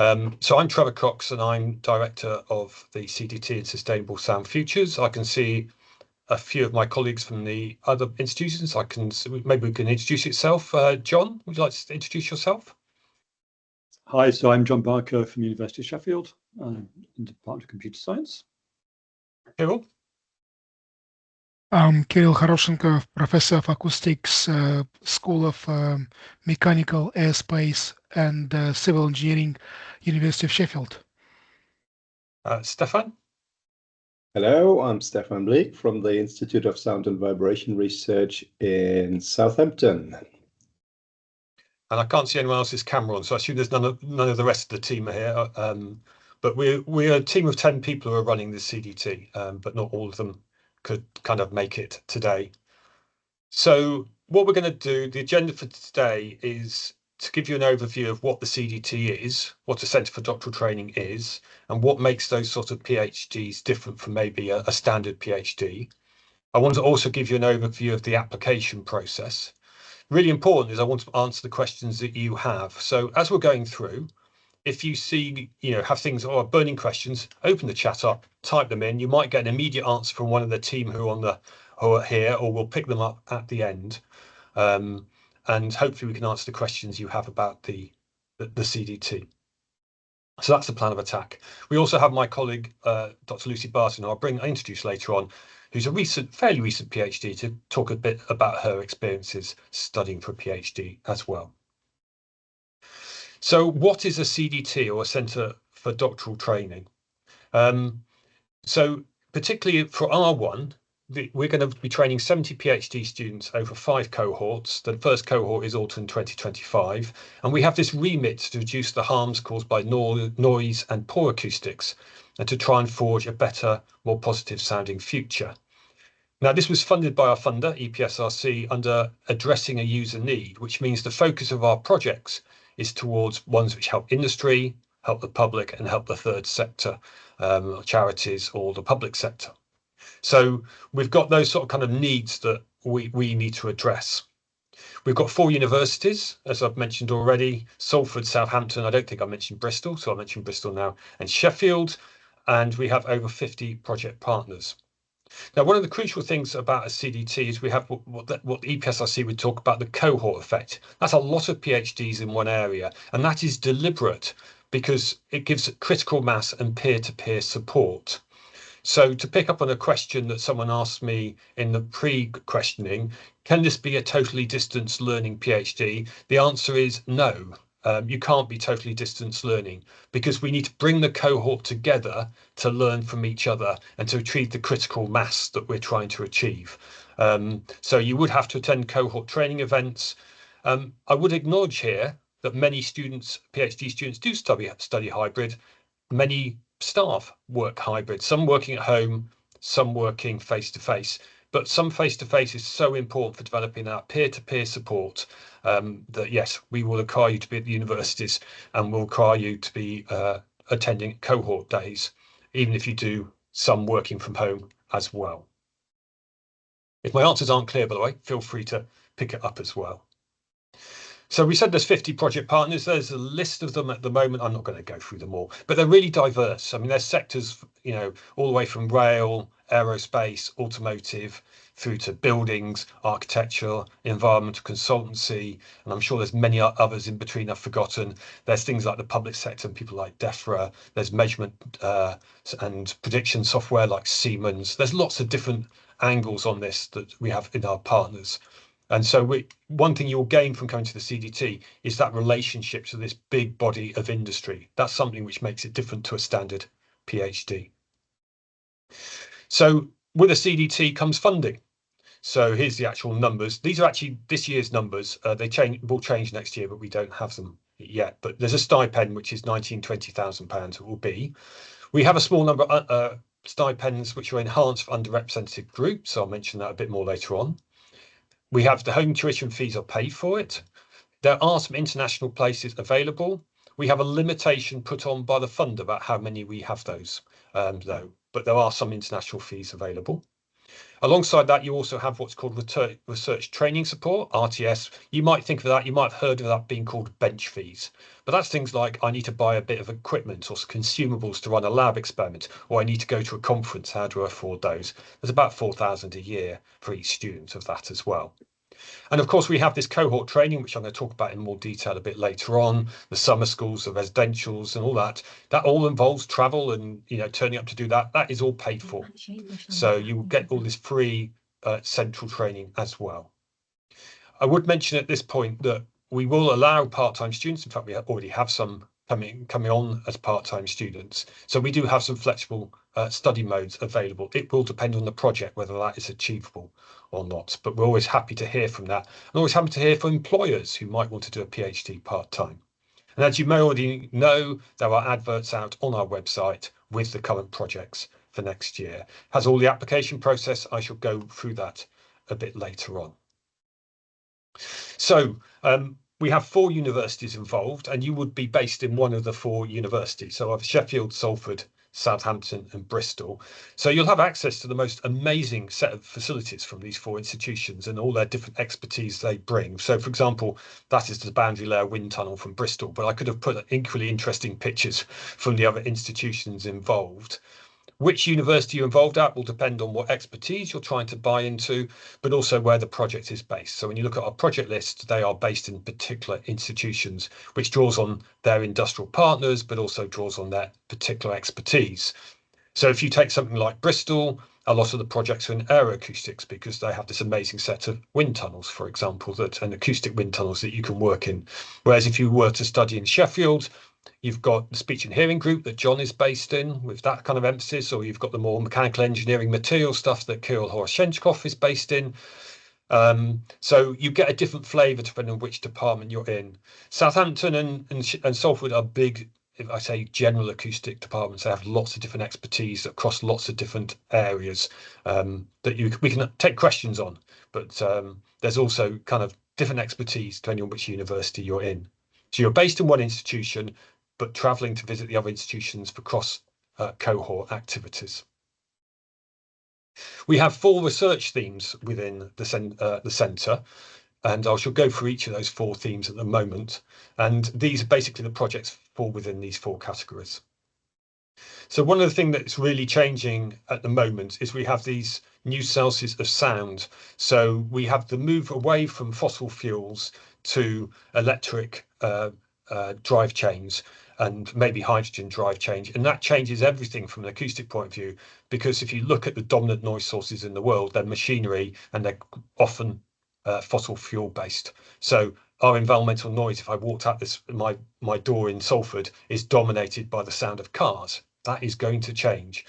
So I'm Trevor Cox, and I'm Director of the CDT and Sustainable Sound Futures. I can see a few of my colleagues from the other institutions. Maybe we can introduce yourself. John, would you like to introduce yourself? Hi, so I'm John Barker from University of Sheffield in the Department of Computer Science. Kirill? I'm Kirill Horoshenko, Professor of Acoustics, School of Mechanical, Airspace and Civil Engineering, University of Sheffield. Stefan? Hello, I'm Stefan Bleek from the Institute of Sound and Vibration Research in Southampton. And I can't see anyone else's camera on, so I assume there's none of the rest of the team are here. But we're a team of 10 people who are running the CDT, but not all of them could kind of make it today. So what we're going to do, the agenda for today is to give you an overview of what the CDT is, what a Centre for Doctoral Training is, and what makes those sort of PhDs different from maybe a standard PhD. I want to also give you an overview of the application process. Really important is I want to answer the questions that you have. So as we're going through, if you see, have things or burning questions, open the chat up, type them in. You might get an immediate answer from one of the team who are here, or we'll pick them up at the end. And hopefully we can answer the questions you have about the CDT. So that's the plan of attack. We also have my colleague, Dr. Lucy Barton, who I'll introduce later on, who's a fairly recent PhD, to talk a bit about her experiences studying for a PhD as well. So what is a CDT, or a Centre for Doctoral Training? So particularly for R1, we're going to be training 70 PhD students over 5 cohorts. The first cohort is autumn 2025, and we have this remit to reduce the harms caused by noise and poor acoustics, and to try and forge a better, more positive sounding future. Now, this was funded by our funder, EPSRC, under addressing a user need, which means the focus of our projects is towards ones which help industry, help the public, and help the third sector, charities or the public sector. So we've got those sort of kind of needs that we need to address. We've got 4 universities, as I've mentioned already: Salford, Southampton. I don't think I mentioned Bristol, so I'll mention Bristol now, and Sheffield. And we have over 50 project partners. Now, one of the crucial things about a CDT is we have what the EPSRC would talk about, the cohort effect. That's a lot of PhDs in one area, and that is deliberate because it gives critical mass and peer-to-peer support. So to pick up on a question that someone asked me in the pre-questioning, can this be a totally distance learning PhD? The answer is no. You can't be totally distance learning, because we need to bring the cohort together to learn from each other and to achieve the critical mass that we're trying to achieve. So you would have to attend cohort training events. I would acknowledge here that many students, PhD students, do study hybrid. Many staff work hybrid, some working at home, some working face-to-face. But some face-to-face is so important for developing our peer-to-peer support that, yes, we will require you to be at the universities, and we'll require you to be attending cohort days, even if you do some working from home as well. If my answers aren't clear, by the way, feel free to pick it up as well. So we said there's 50 project partners. There's a list of them at the moment. I'm not going to go through them all, but they're really diverse. I mean, there's sectors, all the way from rail, aerospace, automotive, through to buildings, architecture, environmental consultancy, and I'm sure there's many others in between I've forgotten. There's things like the public sector and people like DEFRA. There's measurement and prediction software like Siemens. There's lots of different angles on this that we have in our partners. And so one thing you'll gain from coming to the CDT is that relationship to this big body of industry. That's something which makes it different to a standard PhD. So with a CDT comes funding. So here's the actual numbers. These are actually this year's numbers. They will change next year, but we don't have them yet. But there's a stipend, which is £19,000-20,000 it will be. We have a small number of stipends which are enhanced for underrepresented groups. So I'll mention that a bit more later on. We have the home tuition fees are paid for it. There are some international places available. We have a limitation put on by the fund about how many we have those, though, but there are some international fees available. Alongside that, you also have what's called research training support, RTS. You might think of that, you might have heard of that being called bench fees. But that's things like I need to buy a bit of equipment or consumables to run a lab experiment, or I need to go to a conference. How do I afford those? There's about 4,000 a year for each student of that as well. And of course, we have this cohort training, which I'm going to talk about in more detail a bit later on, the summer schools, the residentials and all that. That all involves travel and, turning up to do that. That is all paid for. So you will get all this free central training as well. I would mention at this point that we will allow part-time students. In fact, we already have some coming on as part-time students. So we do have some flexible study modes available. It will depend on the project whether that is achievable or not, but we're always happy to hear from that, and always happy to hear from employers who might want to do a PhD part-time. And as you may already know, there are adverts out on our website with the current projects for next year. It has all the application process. I shall go through that a bit later on. So we have 4 universities involved, and you would be based in one of the 4 universities. So I have Sheffield, Salford, Southampton and Bristol. So you'll have access to the most amazing set of facilities from these 4 institutions and all their different expertise they bring. So for example, that is the boundary layer wind tunnel from Bristol, but I could have put equally interesting pictures from the other institutions involved. Which university you're involved at will depend on what expertise you're trying to buy into, but also where the project is based. So when you look at our project list, they are based in particular institutions, which draws on their industrial partners, but also draws on their particular expertise. So if you take something like Bristol, a lot of the projects are in aeroacoustics because they have this amazing set of wind tunnels, for example, and acoustic wind tunnels that you can work in. Whereas if you were to study in Sheffield, you've got the speech and hearing group that John is based in with that kind of emphasis, or you've got the more mechanical engineering material stuff that Kirill Horoshenchkov is based in. So you get a different flavour depending on which department you're in. Southampton and Salford are big, if I say general acoustic departments. They have lots of different expertise across lots of different areas that we can take questions on, but there's also kind of different expertise depending on which university you're in. So you're based in one institution, but travelling to visit the other institutions for cross cohort activities. We have 4 research themes within the centre, and I shall go through each of those 4 themes at the moment. And these are basically the projects fall within these 4 categories. So one of the things that's really changing at the moment is we have these new sources of sound. So we have the move away from fossil fuels to electric drive chains and maybe hydrogen drive change, and that changes everything from an acoustic point of view, because if you look at the dominant noise sources in the world, they're machinery and they're often fossil fuel based. So our environmental noise, if I walked out my door in Salford, is dominated by the sound of cars. That is going to change.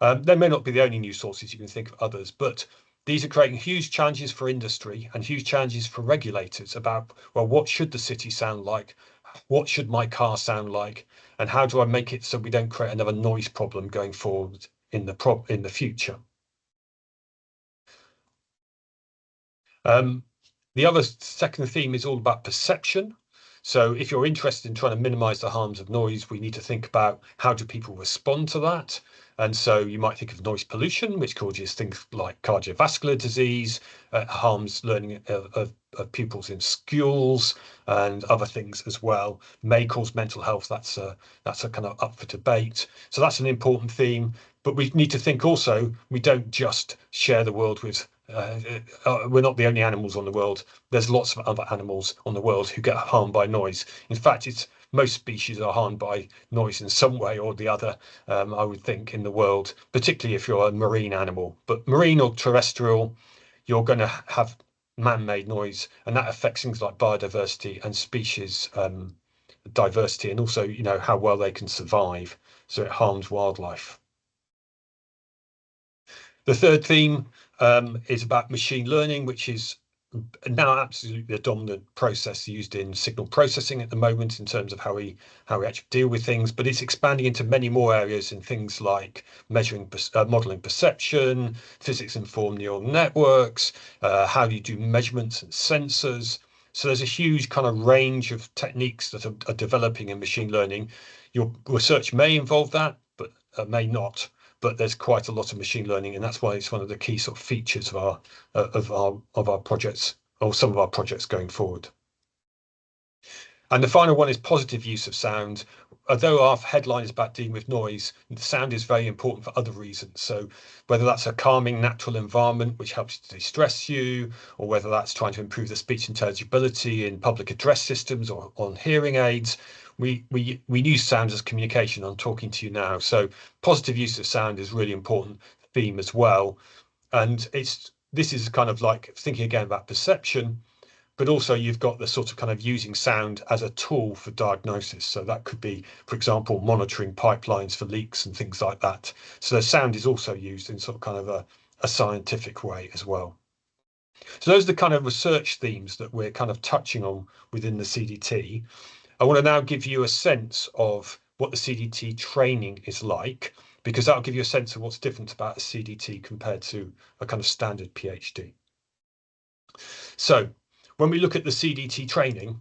There may not be the only new sources, you can think of others, but these are creating huge challenges for industry and huge challenges for regulators about, well, what should the city sound like? What should my car sound like? And how do I make it so we don't create another noise problem going forward in the future? The other second theme is all about perception. So if you're interested in trying to minimize the harms of noise, we need to think about how do people respond to that. And so you might think of noise pollution, which causes things like cardiovascular disease, harms learning of pupils in schools and other things as well, may cause mental health. That's a kind of up for debate. So that's an important theme. But we need to think also, we don't just share the world with we're not the only animals on the world. There's lots of other animals on the world who get harmed by noise. In fact, most species are harmed by noise in some way or the other, I would think, in the world, particularly if you're a marine animal. But marine or terrestrial, you're going to have man-made noise, and that affects things like biodiversity and species diversity, and also, how well they can survive. So it harms wildlife. The third theme is about machine learning, which is now absolutely the dominant process used in signal processing at the moment in terms of how we actually deal with things, but it's expanding into many more areas in things like modeling perception, physics-informed neural networks, how do you do measurements and sensors. So there's a huge kind of range of techniques that are developing in machine learning. Your research may involve that, but may not. but there's quite a lot of machine learning, and that's why it's one of the key sort of features of our projects, or some of our projects going forward. And the final one is positive use of sound. Although our headline is about dealing with noise, the sound is very important for other reasons. So whether that's a calming natural environment, which helps to de-stress you, or whether that's trying to improve the speech intelligibility in public address systems or on hearing aids, we use sound as communication. I'm talking to you now. So positive use of sound is really important theme as well. And this is kind of like thinking again about perception, but also you've got the sort of kind of using sound as a tool for diagnosis. So that could be, for example, monitoring pipelines for leaks and things like that. So the sound is also used in sort of kind of a scientific way as well. So those are the kind of research themes that we're kind of touching on within the CDT. I want to now give you a sense of what the CDT training is like, because that'll give you a sense of what's different about a CDT compared to a kind of standard PhD. So when we look at the CDT training,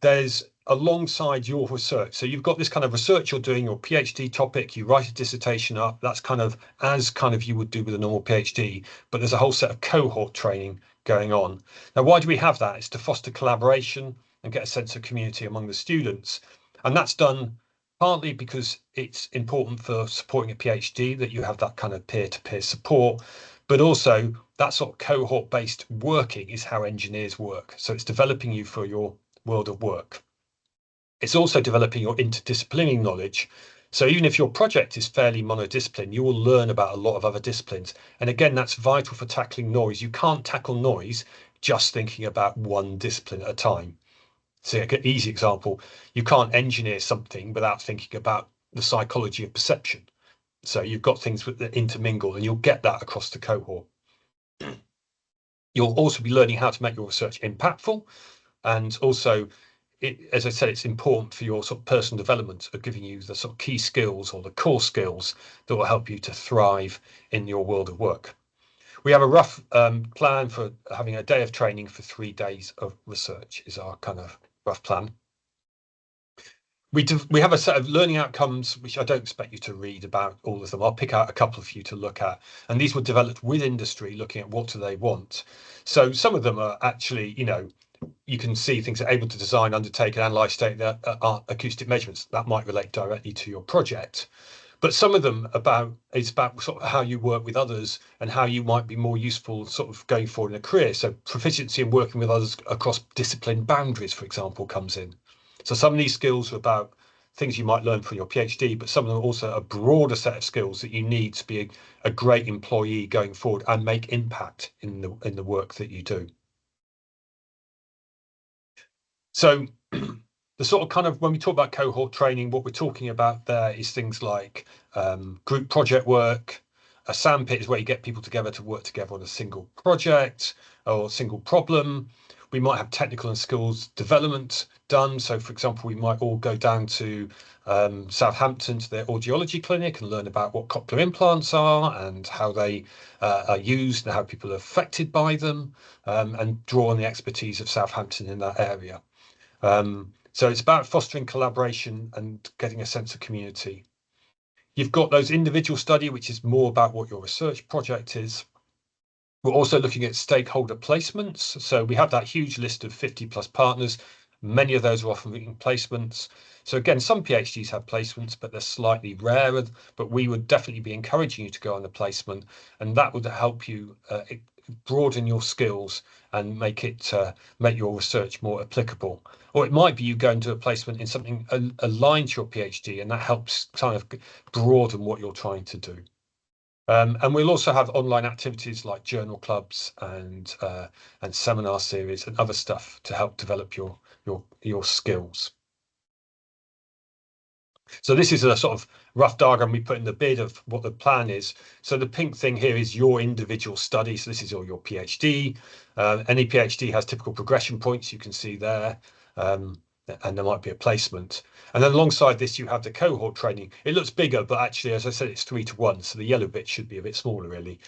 there's alongside your research. So you've got this kind of research you're doing, your PhD topic, you write a dissertation up, that's kind of as kind of you would do with a normal PhD, but there's a whole set of cohort training going on. Now, why do we have that? It's to foster collaboration and get a sense of community among the students. And that's done partly because it's important for supporting a PhD that you have that kind of peer-to-peer support, but also that sort of cohort-based working is how engineers work. So it's developing you for your world of work. It's also developing your interdisciplinary knowledge. So even if your project is fairly monodiscipline, you will learn about a lot of other disciplines. And again, that's vital for tackling noise. You can't tackle noise just thinking about one discipline at a time. So an easy example, you can't engineer something without thinking about the psychology of perception. So you've got things that intermingle, and you'll get that across the cohort. You'll also be learning how to make your research impactful, and also, as I said, it's important for your sort of personal development of giving you the sort of key skills or the core skills that will help you to thrive in your world of work. We have a rough plan for having a day of training for 3 days of research is our kind of rough plan. We have a set of learning outcomes, which I don't expect you to read about all of them. I'll pick out a couple for you to look at. And these were developed with industry, looking at what do they want. So some of them are actually, you can see things are able to design, undertake and analyze state acoustic measurements. That might relate directly to your project. But some of them is about sort of how you work with others and how you might be more useful sort of going forward in a career. So proficiency in working with others across discipline boundaries, for example, comes in. So some of these skills are about things you might learn for your PhD, but some of them are also a broader set of skills that you need to be a great employee going forward and make impact in the work that you do. So the sort of kind of, when we talk about cohort training, what we're talking about there is things like group project work. A sandpit is where you get people together to work together on a single project or single problem. We might have technical and skills development done. So, for example, we might all go down to Southampton to their audiology clinic and learn about what cochlear implants are and how they are used and how people are affected by them, and draw on the expertise of Southampton in that area. So it's about fostering collaboration and getting a sense of community. You've got those individual study, which is more about what your research project is. We're also looking at stakeholder placements. So we have that huge list of 50 plus partners. Many of those are offering placements. So again, some PhDs have placements, but they're slightly rarer, but we would definitely be encouraging you to go on the placement, and that would help you broaden your skills and make your research more applicable. Or it might be you go into a placement in something aligned to your PhD, and that helps kind of broaden what you're trying to do. And we'll also have online activities like journal clubs and seminar series and other stuff to help develop your skills. So this is a sort of rough diagram we put in the bid of what the plan is. So the pink thing here is your individual study. So this is all your PhD. Any PhD has typical progression points, you can see there. And there might be a placement. And then alongside this, you have the cohort training. It looks bigger, but actually, as I said, it's 3 to 1. So the yellow bit should be a bit smaller, really.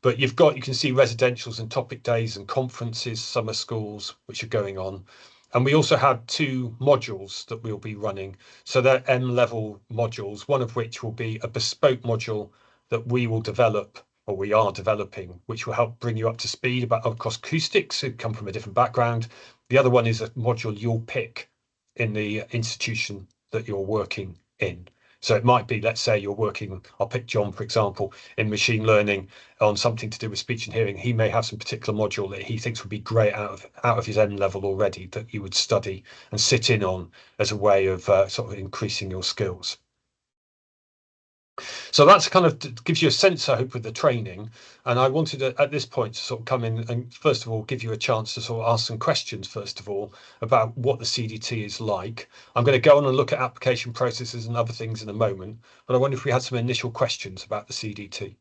But you can see residentials and topic days and conferences, summer schools, which are going on. And we also have 2 modules that we'll be running. So they're M-level modules, one of which will be a bespoke module that we will develop, or we are developing, which will help bring you up to speed about acoustics who come from a different background. The other one is a module you'll pick in the institution that you're working in. So it might be, let's say you're working, I'll pick John, for example, in machine learning on something to do with speech and hearing. He may have some particular module that he thinks would be great out of his M level already that you would study and sit in on as a way of sort of increasing your skills. So that's kind of gives you a sense, I hope, with the training. And I wanted to, at this point, to sort of come in and first of all give you a chance to sort of ask some questions, first of all, about what the CDT is like. I'm going to go on and look at application processes and other things in a moment, but I wonder if we had some initial questions about the CDT.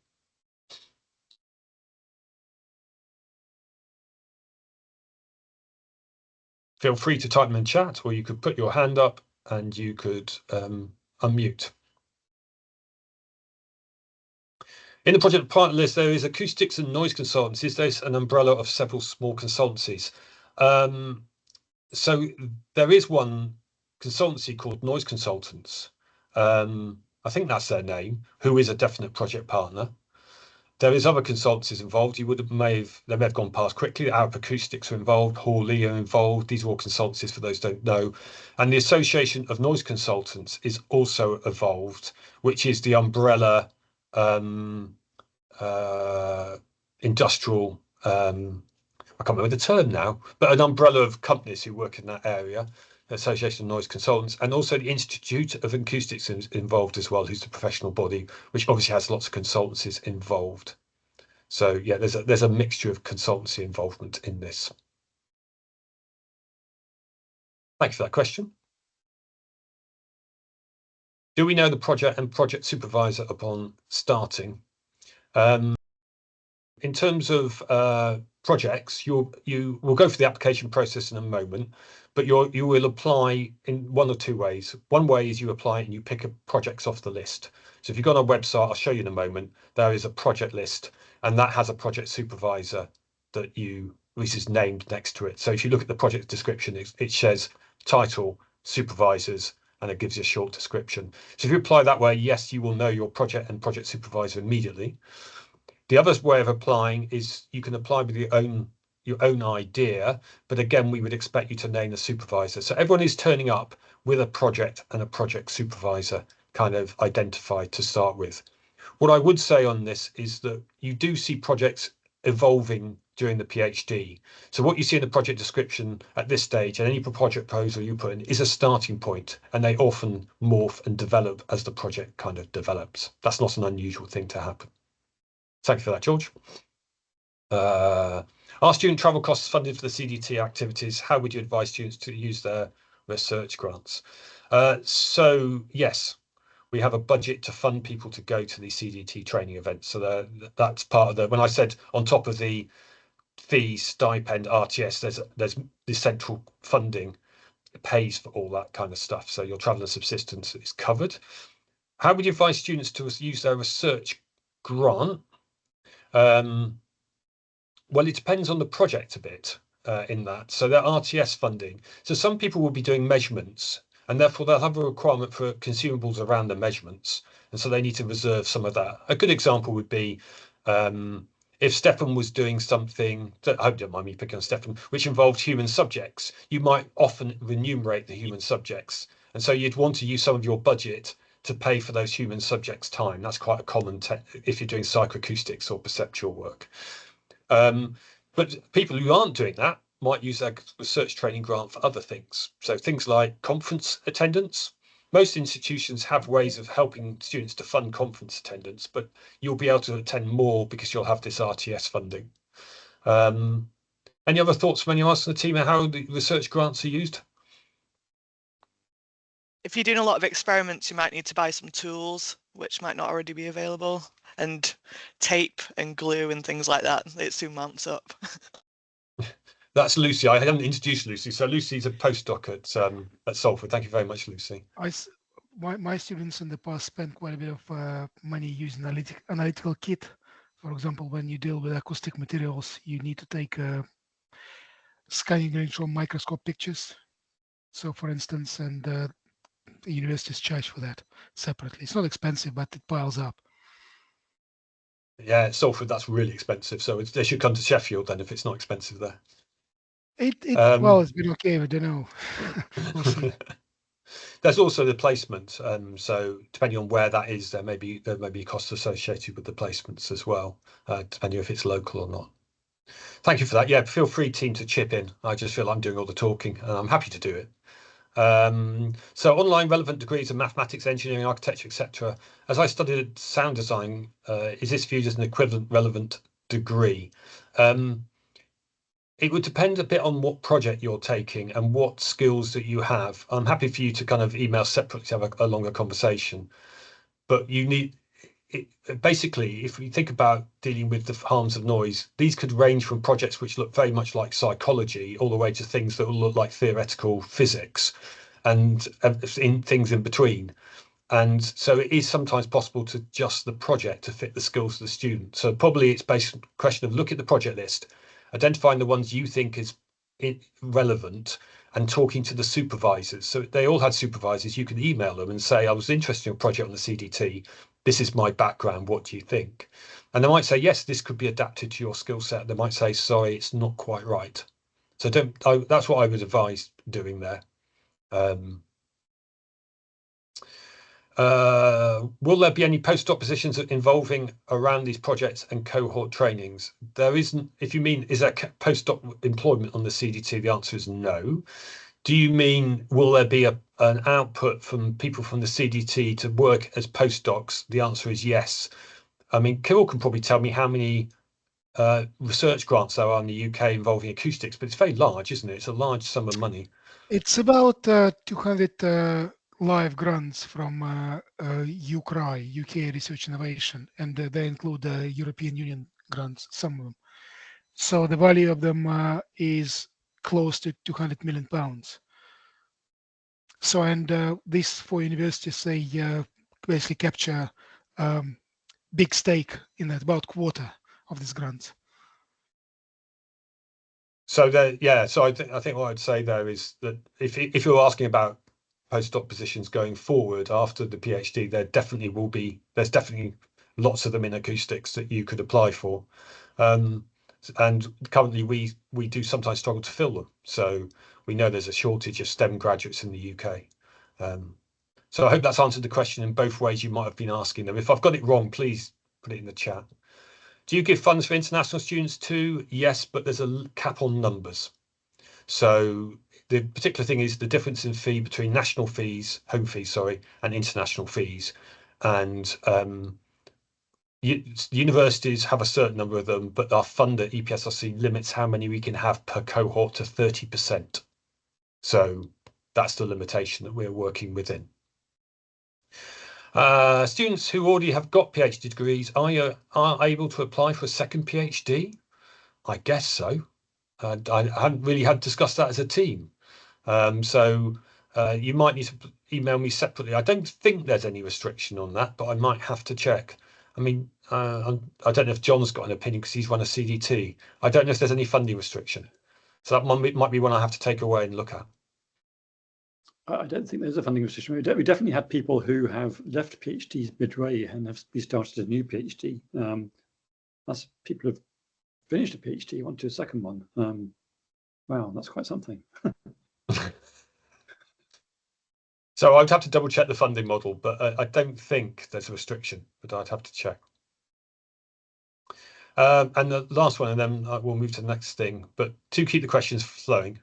Feel free to type them in chat, or you could put your hand up and you could unmute. In the project partner list, there is acoustics and noise consultancies. There's an umbrella of several small consultancies. So there is one consultancy called Noise Consultants. I think that's their name, who is a definite project partner. There is other consultancies involved. They may have gone past quickly. Arab Acoustics are involved, Hawley are involved. These are all consultancies for those who don't know. And the Association of Noise Consultants is also evolved, which is the umbrella industrial, I can't remember the term now, but an umbrella of companies who work in that area, the Association of Noise Consultants, and also the Institute of Acoustics is involved as well, who's the professional body, which obviously has lots of consultancies involved. So yeah, there's a mixture of consultancy involvement in this. Thanks for that question. Do we know the project and project supervisor upon starting? In terms of projects, you will go through the application process in a moment, but you will apply in one or two ways. One way is you apply and you pick projects off the list. So if you go on our website, I'll show you in a moment, there is a project list, and that has a project supervisor which is named next to it. So if you look at the project description, it says title, supervisors, and it gives you a short description. So if you apply that way, yes, you will know your project and project supervisor immediately. The other way of applying is you can apply with your own idea, but again, we would expect you to name the supervisor. So everyone is turning up with a project and a project supervisor kind of identified to start with. What I would say on this is that you do see projects evolving during the PhD. So what you see in the project description at this stage and any project proposal you put in is a starting point, and they often morph and develop as the project kind of develops. That's not an unusual thing to happen. Thank you for that, George. Are student travel costs funded for the CDT activities? How would you advise students to use their research grants? So yes, we have a budget to fund people to go to the CDT training events. So that's part of when I said on top of the fee, stipend, RTS, there's the central funding that pays for all that kind of stuff. So your travel and subsistence is covered. How would you advise students to use their research grant? Well, it depends on the project a bit in that. So they're RTS funding. So some people will be doing measurements, and therefore they'll have a requirement for consumables around the measurements. And so they need to reserve some of that. A good example would be if Stefan was doing something, I hope you don't mind me picking on Stefan, which involved human subjects, you might often remunerate the human subjects. And so you'd want to use some of your budget to pay for those human subjects' time. That's quite a common if you're doing psychoacoustics or perceptual work. But people who aren't doing that might use their research training grant for other things. So things like conference attendance. Most institutions have ways of helping students to fund conference attendance, but you'll be able to attend more because you'll have this RTS funding. Any other thoughts from anyone else on the team on how the research grants are used? If you're doing a lot of experiments, you might need to buy some tools, which might not already be available, and tape and glue and things like that. It soon mounts up. That's Lucy. I haven't introduced Lucy. So Lucy's a postdoc at Salford. Thank you very much, Lucy. My students in the past spent quite a bit of money using analytical kit. For example, when you deal with acoustic materials, you need to take scanning electron microscope pictures. So, for instance, and the universities charge for that separately. It's not expensive, but it piles up. Yeah, Salford, that's really expensive. So they should come to Sheffield then if it's not expensive there. Well, it's been okay, but I don't know. We'll see. There's also the placement. So depending on where that is, there may be costs associated with the placements as well, depending if it's local or not. Thank you for that. Yeah, feel free, team, to chip in. I just feel I'm doing all the talking, and I'm happy to do it. So online relevant degrees in mathematics, engineering, architecture, etc. As I studied sound design, is this viewed as an equivalent relevant degree? It would depend a bit on what project you're taking and what skills that you have. I'm happy for you to kind of email separately to have a longer conversation, but you need basically, if you think about dealing with the harms of noise, these could range from projects which look very much like psychology all the way to things that will look like theoretical physics and in things in between. And so it is sometimes possible to adjust the project to fit the skills of the student. So probably it's based on the question of look at the project list, identifying the ones you think is relevant and talking to the supervisors. So they all had supervisors. You could email them and say, I was interested in a project on the CDT. This is my background. What do you think? And they might say, yes, this could be adapted to your skill set. They might say, sorry, it's not quite right. So that's what I would advise doing there. Will there be any postdoc positions involving around these projects and cohort trainings? There isn't. If you mean, is there postdoc employment on the CDT? The answer is no. Do you mean, will there be an output from people from the CDT to work as postdocs? The answer is yes. I mean, Kirill can probably tell me how many research grants there are in the UK involving acoustics, but it's very large, isn't it? It's a large sum of money. It's about 200 live grants from UCRI, UK Research Innovation, and they include European Union grants, some of them. So the value of them is close to £200 million. So, and these 4 universities, they basically capture big stake in that, about quarter of these grants. So so I think what I'd say there is that if you're asking about postdoc positions going forward after the PhD, there's definitely lots of them in acoustics that you could apply for. And currently we do sometimes struggle to fill them. So we know there's a shortage of STEM graduates in the UK. So I hope that's answered the question in both ways you might have been asking them. If I've got it wrong, please put it in the chat. Do you give funds for international students too? Yes, but there's a cap on numbers. So the particular thing is the difference in fee between national fees, home fees, sorry, and international fees. And universities have a certain number of them, but our funder, EPSRC, limits how many we can have per cohort to 30%. So that's the limitation that we're working within. Students who already have got PhD degrees are able to apply for a second PhD? I guess so. I hadn't really had discussed that as a team. So you might need to email me separately. I don't think there's any restriction on that, but I might have to check. I mean, I don't know if John's got an opinion because he's run a CDT. I don't know if there's any funding restriction. So that might be one I have to take away and look at. I don't think there's a funding restriction. We definitely had people who have left PhDs midway and have restarted a new PhD. That's people who've finished a PhD, want to do a second one. Wow, that's quite something. So I'd have to double check the funding model, but I don't think there's a restriction, but I'd have to check. And the last one, and then we'll move to the next thing, but to keep the questions flowing.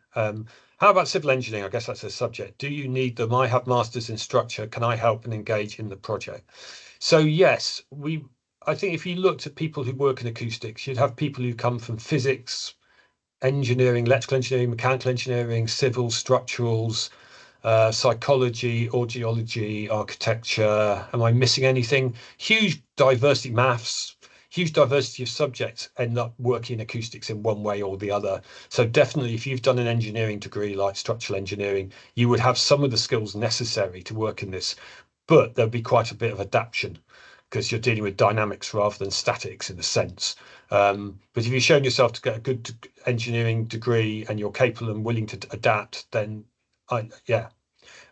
How about civil engineering? I guess that's a subject. Do you need them? I have masters in structure. Can I help and engage in the project? So yes, I think if you looked at people who work in acoustics, you'd have people who come from physics, engineering, electrical engineering, mechanical engineering, civil, structurals, psychology, audiology, architecture. Am I missing anything? Huge diversity, maths, huge diversity of subjects end up working in acoustics in one way or the other. So definitely, if you've done an engineering degree like structural engineering, you would have some of the skills necessary to work in this, but there'll be quite a bit of adaptation because you're dealing with dynamics rather than statics in a sense. But if you've shown yourself to get a good engineering degree and you're capable and willing to adapt, then yeah.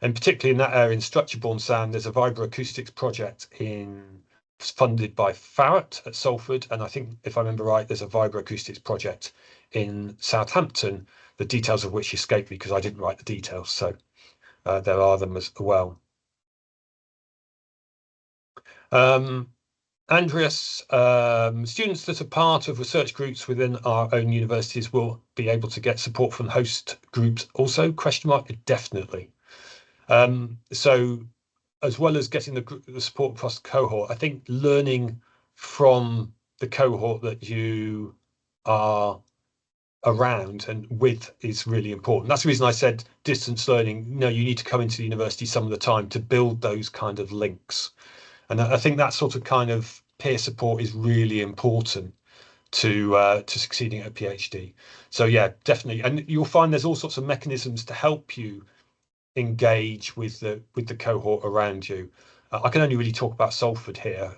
And particularly in that area in structure-borne sound, there's a vibroacoustics project funded by Farratt at Salford. And I think, if I remember right, there's a vibroacoustics project in Southampton, the details of which escape me because I didn't write the details. So there are them as well. Andreas, students that are part of research groups within our own universities will be able to get support from host groups also, ? Definitely. So as well as getting the support across the cohort, I think learning from the cohort that you are around and with is really important. That's the reason I said distance learning. No, you need to come into the university some of the time to build those kind of links. And I think that sort of kind of peer support is really important to succeeding at a PhD. So yeah, definitely. And you'll find there's all sorts of mechanisms to help you engage with the cohort around you. I can only really talk about Salford here,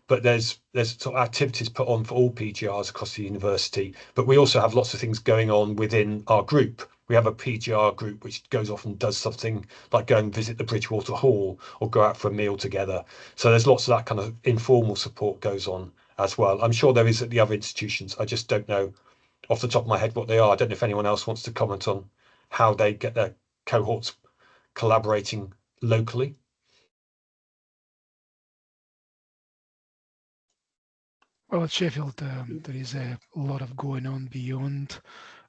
but there's sort of activities put on for all PGRs across the university. But we also have lots of things going on within our group. We have a PGR group which goes off and does something like go and visit the Bridgewater Hall or go out for a meal together. So there's lots of that kind of informal support goes on as well. I'm sure there is at the other institutions. I just don't know off the top of my head what they are. I don't know if anyone else wants to comment on how they get their cohorts collaborating locally. Well, at Sheffield, there is a lot of going on beyond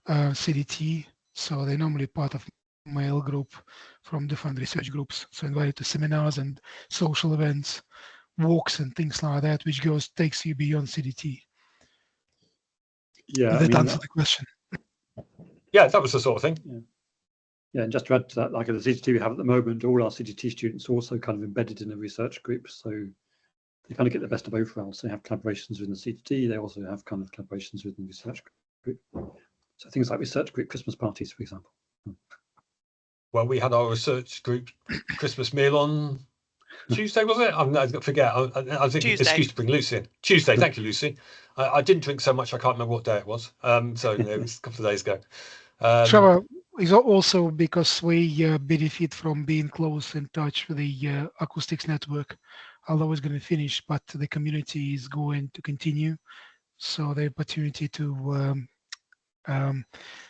CDT. So they're normally part of mail group from different research groups. So invited to seminars and social events, walks and things like that, which takes you beyond CDT. Yeah, Did that answer the question? Yeah, that was the sort of thing. Yeah. Yeah, and just to add to that, like at the CDT we have at the moment, all our CDT students are also kind of embedded in a research group. So they kind of get the best of both worlds. They have collaborations within the CDT. They also have kind of collaborations within the research group. So things like research group Christmas parties, for example. Well, we had our research group Christmas meal on Tuesday, was it? I forget. I think Tuesday. Excuse to bring Lucy in. Tuesday, thank you, Lucy. I didn't drink so much, I can't remember what day it was. So it was a couple of days ago. Trevor, is also because we benefit from being close in touch with the acoustics network. Although it's going to finish, but the community is going to continue. So the opportunity to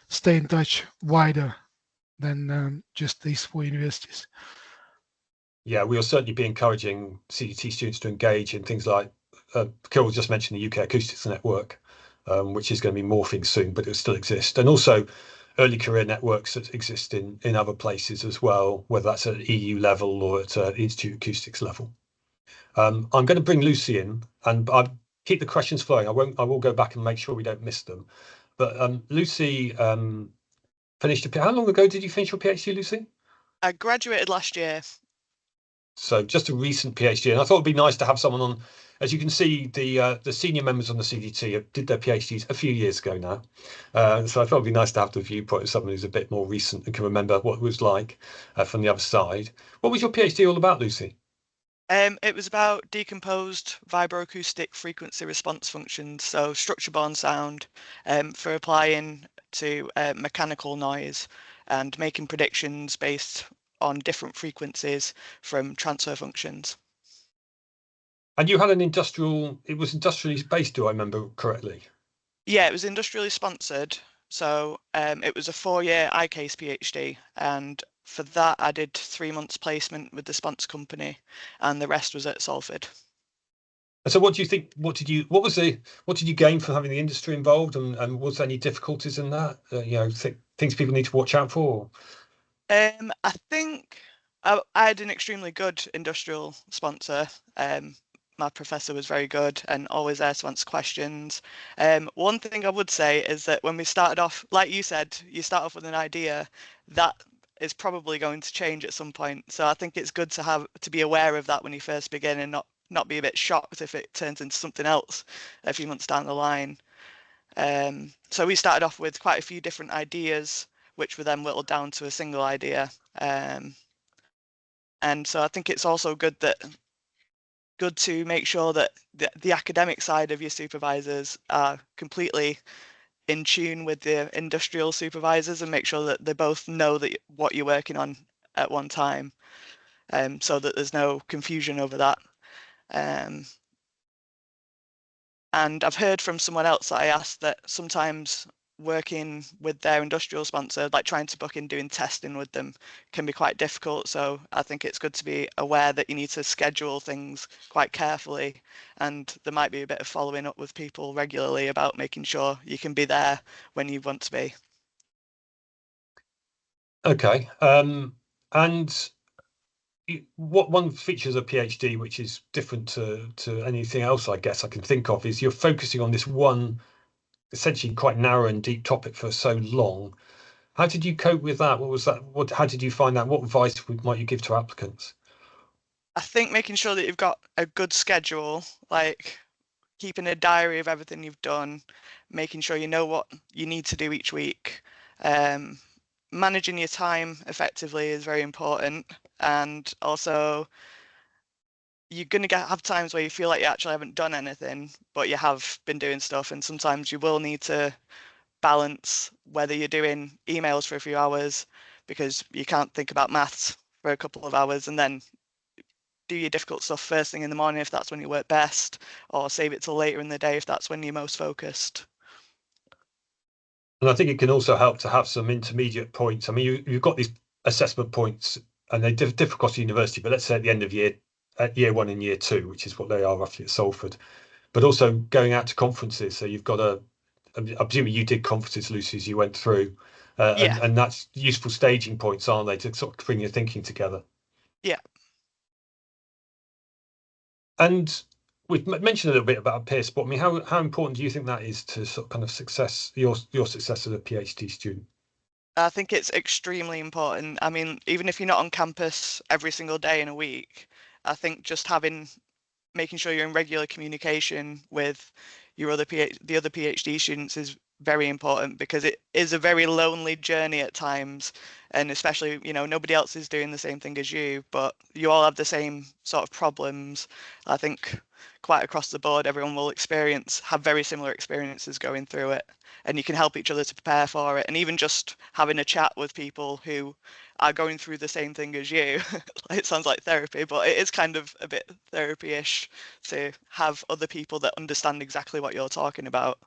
stay in touch wider than just these 4 universities. Yeah, we'll certainly be encouraging CDT students to engage in things like, Kirill just mentioned the UK Acoustics Network, which is going to be morphing soon, but it will still exist. And also early career networks that exist in other places as well, whether that's at EU level or at Institute Acoustics level. I'm going to bring Lucy in, and I'll keep the questions flowing. I will go back and make sure we don't miss them. But Lucy finished how long ago did you finish your PhD, Lucy? I graduated last year. So just a recent PhD, and I thought it'd be nice to have someone on. As you can see, the senior members on the CDT did their PhDs a few years ago now. So I thought it'd be nice to have the viewpoint of someone who's a bit more recent and can remember what it was like from the other side. What was your PhD all about, Lucy? It was about decomposed vibroacoustic frequency response functions, so structure-borne sound, for applying to mechanical noise and making predictions based on different frequencies from transfer functions. And you had an it was industrially based, do I remember correctly? Yeah, it was industrially sponsored. So it was a 4-year iCase PhD, and for that I did 3 months placement with the sponsor company, and the rest was at Salford. So what do you think? What did you gain from having the industry involved, and was there any difficulties in that? Things people need to watch out for. I think I had an extremely good industrial sponsor. My professor was very good and always there to answer questions. One thing I would say is that when we started off, like you said, you start off with an idea that is probably going to change at some point. So I think it's good to be aware of that when you first begin and not be a bit shocked if it turns into something else a few months down the line. So we started off with quite a few different ideas, which were then whittled down to a single idea. And so I think it's also good that good to make sure that the academic side of your supervisors are completely in tune with the industrial supervisors and make sure that they both know that what you're working on at one time, so that there's no confusion over that. And I've heard from someone else that I asked that sometimes working with their industrial sponsor, like trying to book in doing testing with them, can be quite difficult. So I think it's good to be aware that you need to schedule things quite carefully, and there might be a bit of following up with people regularly about making sure you can be there when you want to be. Okay. And what one features of PhD, which is different to anything else I guess I can think of, is you're focusing on this one essentially quite narrow and deep topic for so long. How did you cope with that? What was that? How did you find that? What advice might you give to applicants? I think making sure that you've got a good schedule, like keeping a diary of everything you've done, making sure you know what you need to do each week. Managing your time effectively is very important, and also you're going to have times where you feel like you actually haven't done anything, but you have been doing stuff, and sometimes you will need to balance whether you're doing emails for a few hours because you can't think about maths for a couple of hours, and then do your difficult stuff first thing in the morning if that's when you work best, or save it till later in the day if that's when you're most focused. And I think it can also help to have some intermediate points. I mean, you've got these assessment points, and they differ across the university. But let's say at the end of year 1 and year 2, which is what they are roughly at Salford. But also going out to conferences. So you've got I'm presuming you did conferences, Lucy, as you went through, Yeah. and that's useful staging points, aren't they, to sort of bring your thinking together? Yeah. And we've mentioned a little bit about peer support. I mean, how important do you think that is to sort of kind of your success as a PhD student? I think it's extremely important. I mean, even if you're not on campus every single day in a week, I think just making sure you're in regular communication with the other PhD students is very important, because it is a very lonely journey at times, and especially, nobody else is doing the same thing as you, but you all have the same sort of problems. I think quite across the board, everyone will have very similar experiences going through it, and you can help each other to prepare for it. And even just having a chat with people who are going through the same thing as you, it sounds like therapy, but it is kind of a bit therapy-ish to have other people that understand exactly what you're talking about.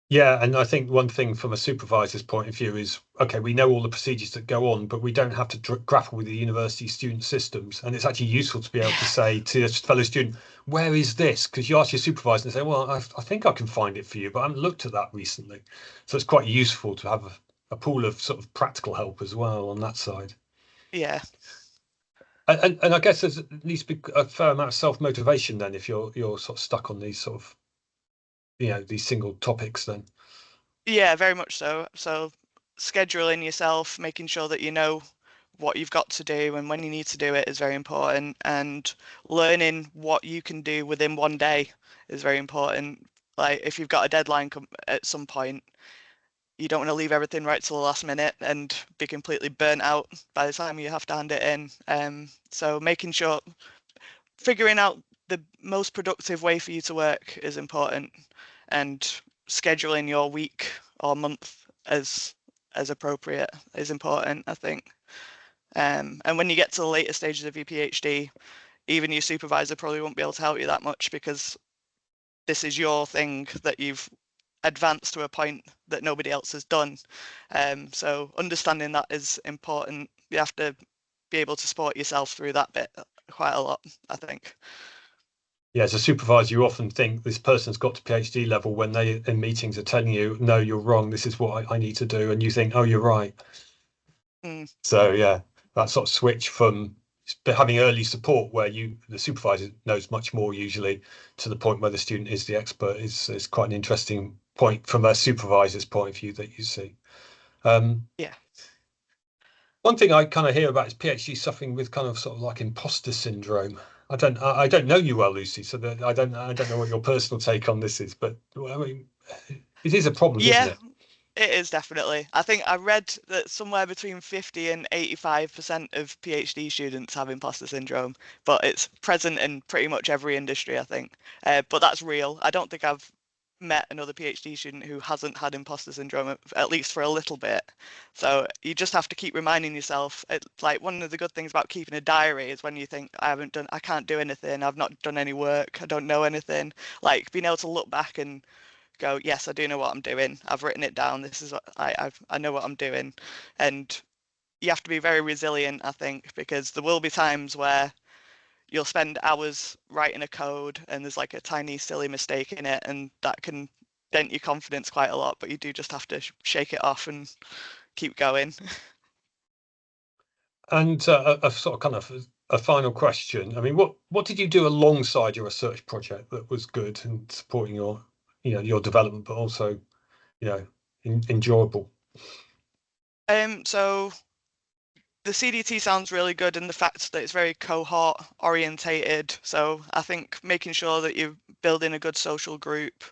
Yeah, and I think one thing from a supervisor's point of view is, okay, we know all the procedures that go on, but we don't have to grapple with the university student systems. And it's actually useful to be able to say to a fellow student, where is this? Because you ask your supervisor and say, well, I think I can find it for you, but I haven't looked at that recently. So it's quite useful to have a pool of sort of practical help as well on that side. Yeah. And I guess there's at least a fair amount of self-motivation then if you're sort of stuck on these sort of, these single topics then. Yeah, very much so. So scheduling yourself, making sure that you know what you've got to do and when you need to do it is very important, and learning what you can do within one day is very important. Like if you've got a deadline at some point, you don't want to leave everything right till the last minute and be completely burnt out by the time you have to hand it in. So figuring out the most productive way for you to work is important, and scheduling your week or month as appropriate is important, I think. And when you get to the later stages of your PhD, even your supervisor probably won't be able to help you that much, because this is your thing that you've advanced to a point that nobody else has done. So understanding that is important. You have to be able to support yourself through that bit quite a lot, I think. Yeah, as a supervisor, you often think this person's got to PhD level when they in meetings are telling you, no, you're wrong, this is what I need to do. And you think, oh, you're right. So yeah, that sort of switch from having early support where the supervisor knows much more usually, to the point where the student is the expert is quite an interesting point from a supervisor's point of view that you see. Yeah. One thing I kind of hear about is PhD suffering with kind of sort of like imposter syndrome. I don't know you well, Lucy, so I don't know what your personal take on this is, but I mean, it is a problem, Yeah. isn't it? It is definitely. I think I read that somewhere between 50 and 85% of PhD students have imposter syndrome, but it's present in pretty much every industry, I think. But that's real. I don't think I've met another PhD student who hasn't had imposter syndrome, at least for a little bit. So you just have to keep reminding yourself. Like one of the good things about keeping a diary is when you think I can't do anything, I've not done any work, I don't know anything. Like being able to look back and go, yes, I do know what I'm doing. I've written it down. This is what I know what I'm doing. And you have to be very resilient, I think, because there will be times where you'll spend hours writing a code and there's like a tiny silly mistake in it, and that can dent your confidence quite a lot, but you do just have to shake it off and keep going. And a sort of kind of a final question. I mean, what did you do alongside your research project that was good and supporting your, your development, but also, enjoyable? So the CDT sounds really good in the fact that it's very cohort orientated. So I think making sure that you're building a good social group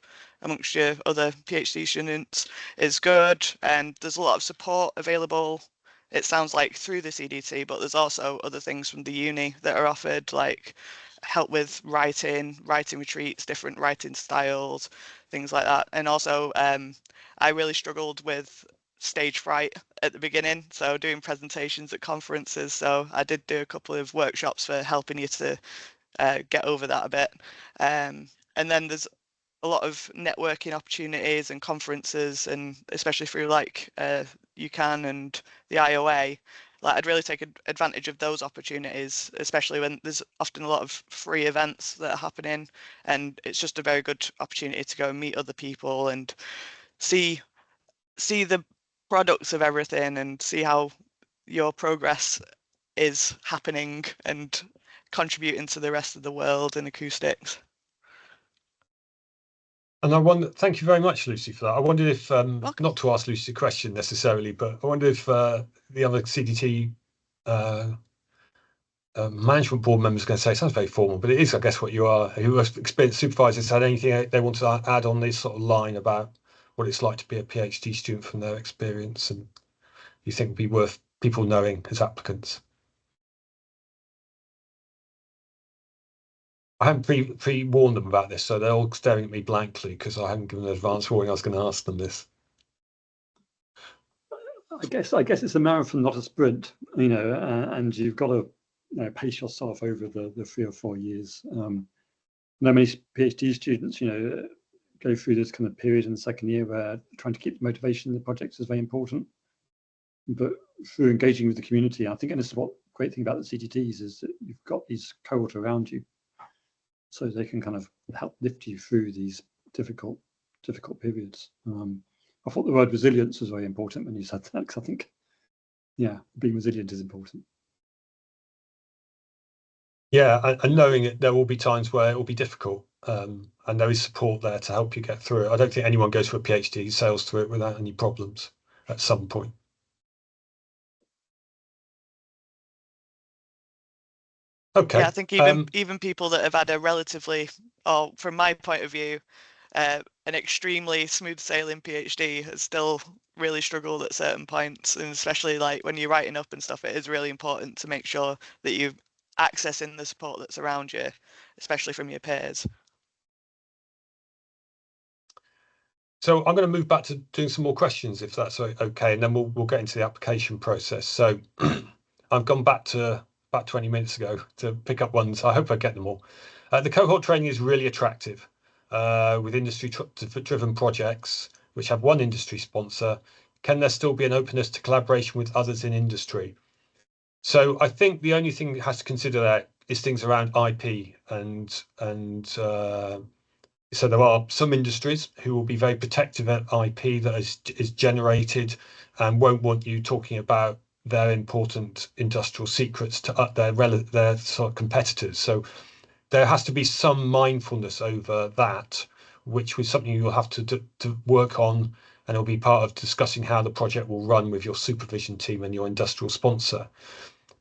amongst your other PhD students is good. And there's a lot of support available, it sounds like, through the CDT, but there's also other things from the uni that are offered, like help with writing retreats, different writing styles, things like that. And also I really struggled with stage fright at the beginning, so doing presentations at conferences. So I did do a couple of workshops for helping you to get over that a bit. And then there's a lot of networking opportunities and conferences, and especially through like UCAN and the IOA. Like I'd really take advantage of those opportunities, especially when there's often a lot of free events that are happening, and it's just a very good opportunity to go and meet other people and see the products of everything and see how your progress is happening and contributing to the rest of the world in acoustics. And I wonder, thank you very much, Lucy, for that. I wondered if, not to ask Lucy a question necessarily, but I wonder if the other CDT management board members are going to say, sounds very formal, but it is, I guess, what you are. Who are experienced supervisors had anything they want to add on this sort of line about what it's like to be a PhD student from their experience, and you think would be worth people knowing as applicants? I haven't pre-warned them about this, so they're all staring at me blankly because I haven't given an advance warning I was going to ask them this. I guess it's a marathon, not a sprint, and you've got to pace yourself over the 3 or 4 years. Many PhD students, go through this kind of period in the second year where trying to keep the motivation in the projects is very important. But through engaging with the community, I think, and this is what great thing about the CDTs is that you've got these cohort around you, so they can kind of help lift you through these difficult periods. I thought the word resilience was very important when you said that, because I think, being resilient is important. Yeah, and knowing that there will be times where it will be difficult, and there is support there to help you get through it. I don't think anyone goes for a PhD sails through it without any problems at some point. Okay. Yeah, I think even people that have had a relatively, or from my point of view, an extremely smooth sailing PhD has still really struggled at certain points, and especially like when you're writing up and stuff, it is really important to make sure that you're accessing the support that's around you, especially from your peers. So I'm going to move back to doing some more questions, if that's okay, and then we'll get into the application process. So I've gone back to about 20 minutes ago to pick up ones. I hope I get them all. The cohort training is really attractive with industry-driven projects which have one industry sponsor. Can there still be an openness to collaboration with others in industry? So I think the only thing that has to consider that is things around IP and so there are some industries who will be very protective of IP that is generated and won't want you talking about their important industrial secrets to their sort of competitors. So there has to be some mindfulness over that, which was something you'll have to work on, and it'll be part of discussing how the project will run with your supervision team and your industrial sponsor.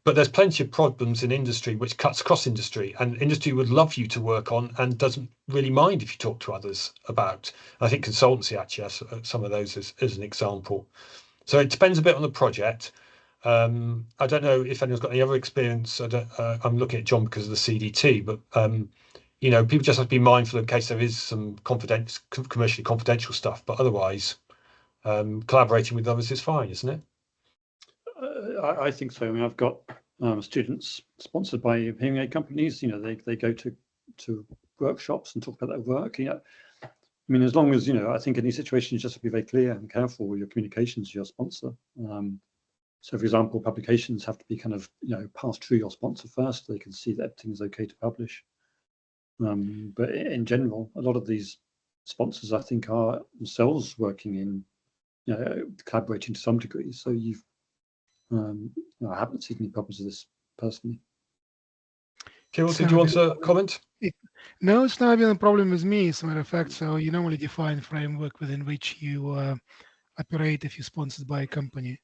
but there's plenty of problems in industry which cuts across industry, and industry would love you to work on and doesn't really mind if you talk to others about. I think consultancy actually has some of those as an example. So it depends a bit on the project. I don't know if anyone's got any other experience. I'm looking at John because of the CDT, but you know, people just have to be mindful in case there is some commercially confidential stuff. But otherwise, collaborating with others is fine, isn't it? I think so. I mean, I've got students sponsored by hearing aid companies. You know, they go to workshops and talk about their work. You know, I mean, as long as, you know, I think in these situations, you just have to be very clear and careful with your communications to your sponsor. So, for example, publications have to be kind of, you know, passed through your sponsor first. So they can see that everything is okay to publish. But in general, a lot of these sponsors, I think, are themselves working in, you know, collaborating to some degree. So you've I haven't seen any problems with this personally. Kirill, did you want to comment? No, it's not been a problem with me, as a matter of fact. So you normally define a framework within which you operate if you're sponsored by a company.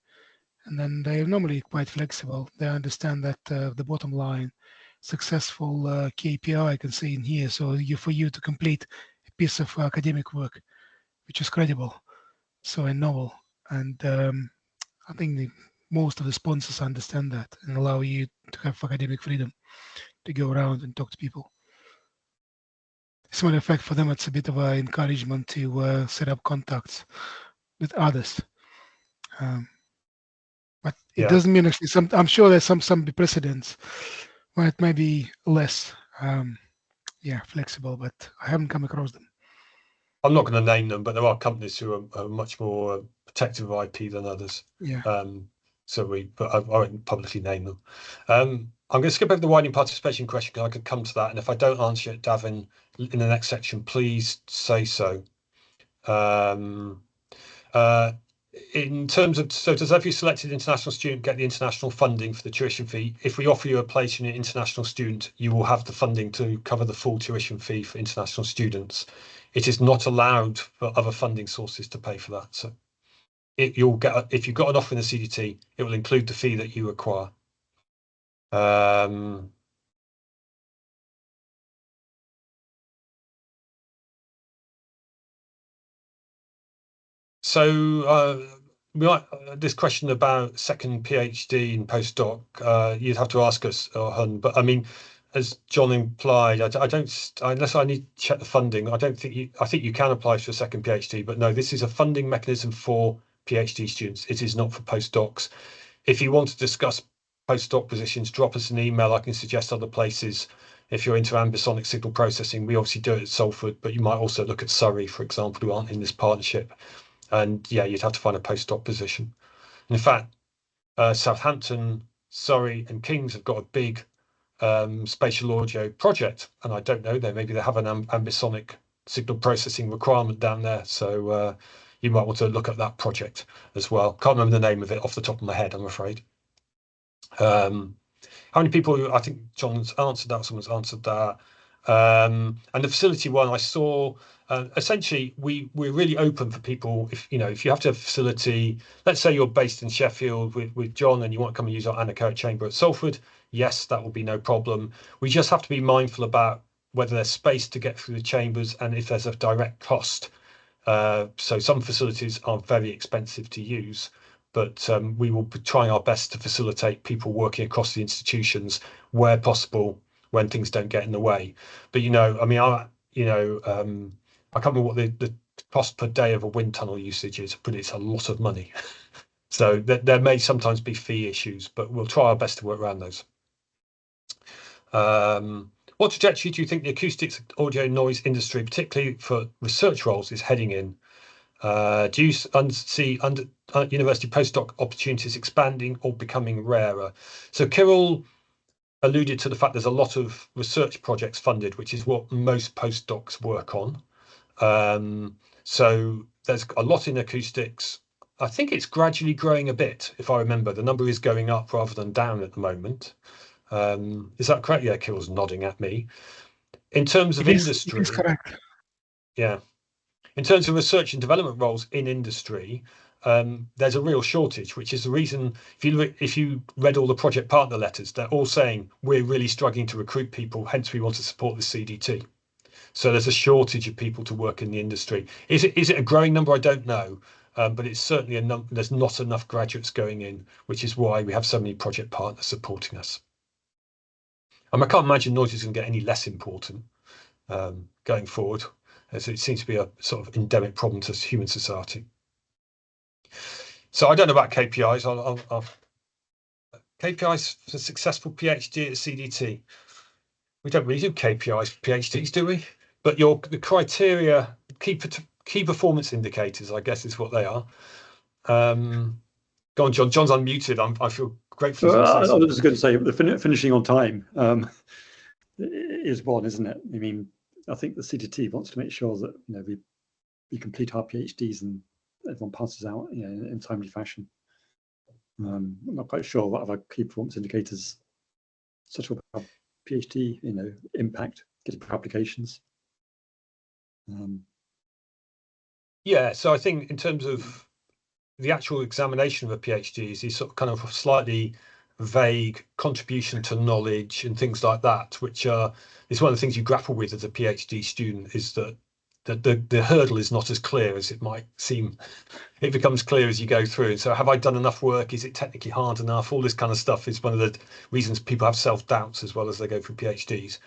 And then they are normally quite flexible. They understand that the bottom line, successful KPI I can see in here. So for you to complete a piece of academic work, which is credible, so and novel. And I think most of the sponsors understand that and allow you to have academic freedom to go around and talk to people. As a matter of fact, for them, it's a bit of an encouragement to set up contacts with others. But it doesn't mean actually I'm sure there's some precedents where it may be less flexible, but I haven't come across them. I'm not going to name them, but there are companies who are much more protective of IP than others. Yeah. But I won't publicly name them. I'm going to skip over the widening participation question because I could come to that, and if I don't answer it, Davin, in the next section, please say so. In terms of, so does every selected international student get the international funding for the tuition fee? If we offer you a place in an international student, you will have the funding to cover the full tuition fee for international students. It is not allowed for other funding sources to pay for that. So you'll get, if you've got an offer in the CDT, it will include the fee that you acquire. This question about second PhD and postdoc, you'd have to ask us, Hun. But I mean, as John implied, I don't, unless I need to check the funding, I think you can apply for a second PhD, but no, this is a funding mechanism for PhD students. It is not for postdocs. If you want to discuss postdoc positions, drop us an email. I can suggest other places. If you're into ambisonic signal processing, we obviously do it at Salford, but you might also look at Surrey, for example, who aren't in this partnership. And yeah, you'd have to find a postdoc position. And in fact, Southampton, Surrey and Kings have got a big spatial audio project, and I don't know, maybe they have an ambisonic signal processing requirement down there, so you might want to look at that project as well. Can't remember the name of it off the top of my head, I'm afraid. How many people? I think John's answered that, someone's answered that. And the facility one, I saw essentially we're really open for people. If you have to have a facility, let's say you're based in Sheffield with John and you want to come and use our anechoic chamber at Salford, yes, that will be no problem. We just have to be mindful about whether there's space to get through the chambers and if there's a direct cost. So some facilities are very expensive to use, but we will be trying our best to facilitate people working across the institutions where possible, when things don't get in the way. But I mean, I can't remember what the cost per day of a wind tunnel usage is, but it's a lot of money. So there may sometimes be fee issues, but we'll try our best to work around those. What trajectory do you think the acoustics audio noise industry, particularly for research roles, is heading in? Do you see university postdoc opportunities expanding or becoming rarer? So Kirill alluded to the fact there's a lot of research projects funded, which is what most postdocs work on. So there's a lot in acoustics. I think it's gradually growing a bit, if I remember. The number is going up rather than down at the moment. Is that correct? Yeah, Kirill's nodding at me. In terms of industry, it is correct. Yeah. In terms of research and development roles in industry, there's a real shortage, which is the reason if you read all the project partner letters, they're all saying we're really struggling to recruit people, hence we want to support the CDT. So there's a shortage of people to work in the industry. Is it a growing number? I don't know, but it's certainly a number. There's not enough graduates going in, which is why we have so many project partners supporting us. I can't imagine knowledge is going to get any less important going forward, as it seems to be a sort of endemic problem to human society. So I don't know about KPIs. KPIs for successful PhD at CDT. We don't really do KPIs for PhDs, do we? But the criteria, key performance indicators, I guess, is what they are. Go on, John. John's unmuted. I feel grateful. I was just going to say the finishing on time is one, isn't it? I mean, I think the CDT wants to make sure that we complete our PhDs and everyone passes out in a timely fashion. I'm not quite sure what other key performance indicators, such as PhD, impact, getting applications. Yeah, so I think in terms of the actual examination of a PhD is sort of kind of slightly vague contribution to knowledge and things like that, which is one of the things you grapple with as a PhD student, is that the hurdle is not as clear as it might seem. It becomes clear as you go through. So have I done enough work? Is it technically hard enough? All this kind of stuff is one of the reasons people have self-doubts as well as they go through PhDs.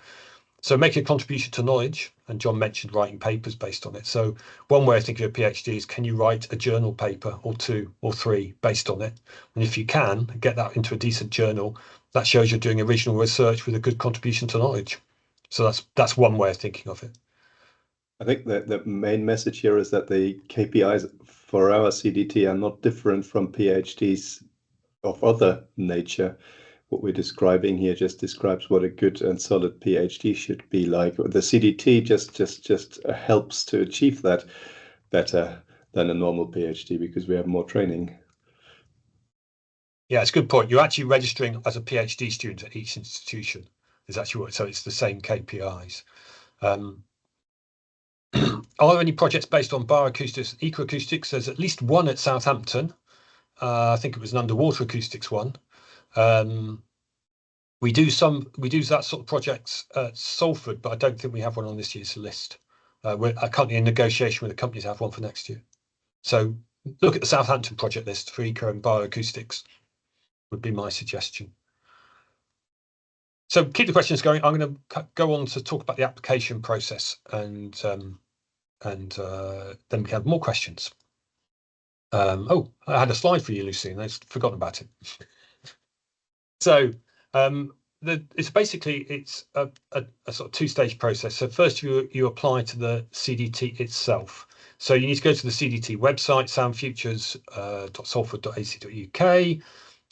So make a contribution to knowledge, and John mentioned writing papers based on it. So one way of thinking of a PhD is, can you write a journal paper or 2 or 3 based on it? And if you can get that into a decent journal, that shows you're doing original research with a good contribution to knowledge. So that's one way of thinking of it. I think that the main message here is that the KPIs for our CDT are not different from PhDs of other nature. What we're describing here just describes what a good and solid PhD should be like. The CDT just helps to achieve that better than a normal PhD because we have more training. Yeah, it's a good point. You're actually registering as a PhD student at each institution. Is actually what, so it's the same KPIs. Are there any projects based on bioacoustics and ecoacoustics? There's at least one at Southampton. I think it was an underwater acoustics one. We do that sort of projects at Salford, but I don't think we have one on this year's list. We're currently in negotiation with the company to have one for next year. So look at the Southampton project list for eco and bioacoustics would be my suggestion. So keep the questions going. I'm going to go on to talk about the application process, and then we have more questions. Oh, I had a slide for you, Lucy, and I've forgotten about it. So it's basically a sort of 2-stage process. So first you apply to the CDT itself. So you need to go to the CDT website, soundfutures.salford.ac.uk,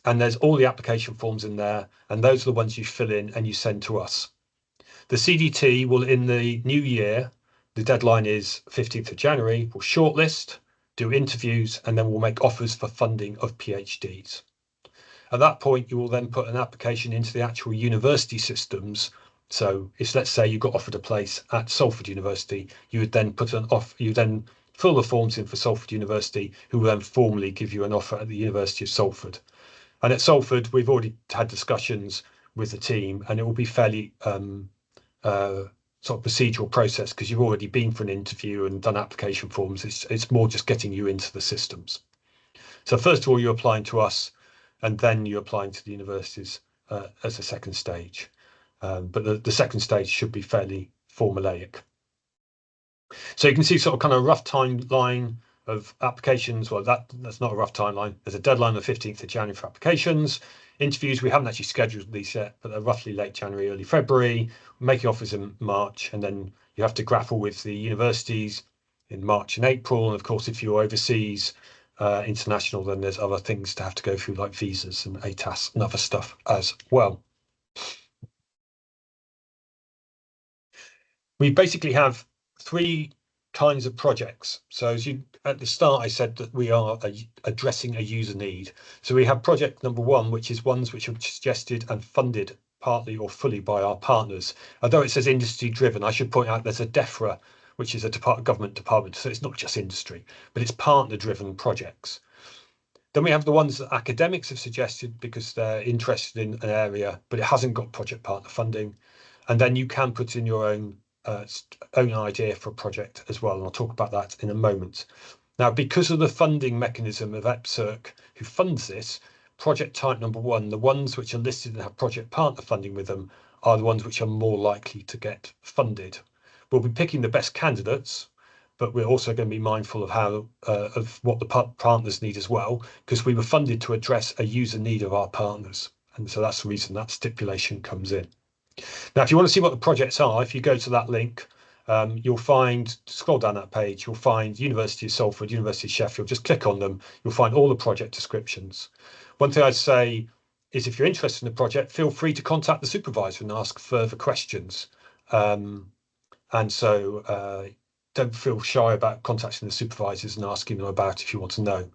and there's all the application forms in there, and those are the ones you fill in and you send to us. The CDT will, in the new year, the deadline is 15th of January, will shortlist, do interviews, and then we'll make offers for funding of PhDs. At that point, you will then put an application into the actual university systems. So if, let's say, you got offered a place at Salford University, you would then fill the forms in for Salford University, who will then formally give you an offer at the University of Salford. And at Salford, we've already had discussions with the team, and it will be fairly sort of procedural process because you've already been for an interview and done application forms. It's more just getting you into the systems. So first of all, you're applying to us, and then you're applying to the universities as a second stage. But the second stage should be fairly formulaic. So you can see sort of kind of a rough timeline of applications. Well, that's not a rough timeline. There's a deadline of the 15th of January for applications. Interviews, we haven't actually scheduled these yet, but they're roughly late January, early February. Making offers in March, and then you have to grapple with the universities in March and April. And of course, if you're overseas, international, then there's other things to have to go through, like visas and ATAS and other stuff as well. We basically have 3 kinds of projects. So as at the start, I said that we are addressing a user need. So we have project number 1, which is ones which are suggested and funded partly or fully by our partners. Although it says industry driven, I should point out there's a DEFRA, which is a government department. So it's not just industry, but it's partner driven projects. Then we have the ones that academics have suggested because they're interested in an area, but it hasn't got project partner funding. And then you can put in your own idea for a project as well. And I'll talk about that in a moment. Now, because of the funding mechanism of EPSRC, who funds this, project type number 1, the ones which are listed and have project partner funding with them, are the ones which are more likely to get funded. We'll be picking the best candidates, but we're also going to be mindful of how of what the partners need as well, because we were funded to address a user need of our partners. And so that's the reason that stipulation comes in. Now, if you want to see what the projects are, if you go to that link, you'll find, scroll down that page, you'll find University of Salford, University of Sheffield, just click on them, you'll find all the project descriptions. One thing I'd say is if you're interested in the project, feel free to contact the supervisor and ask further questions. And so don't feel shy about contacting the supervisors and asking them about if you want to know.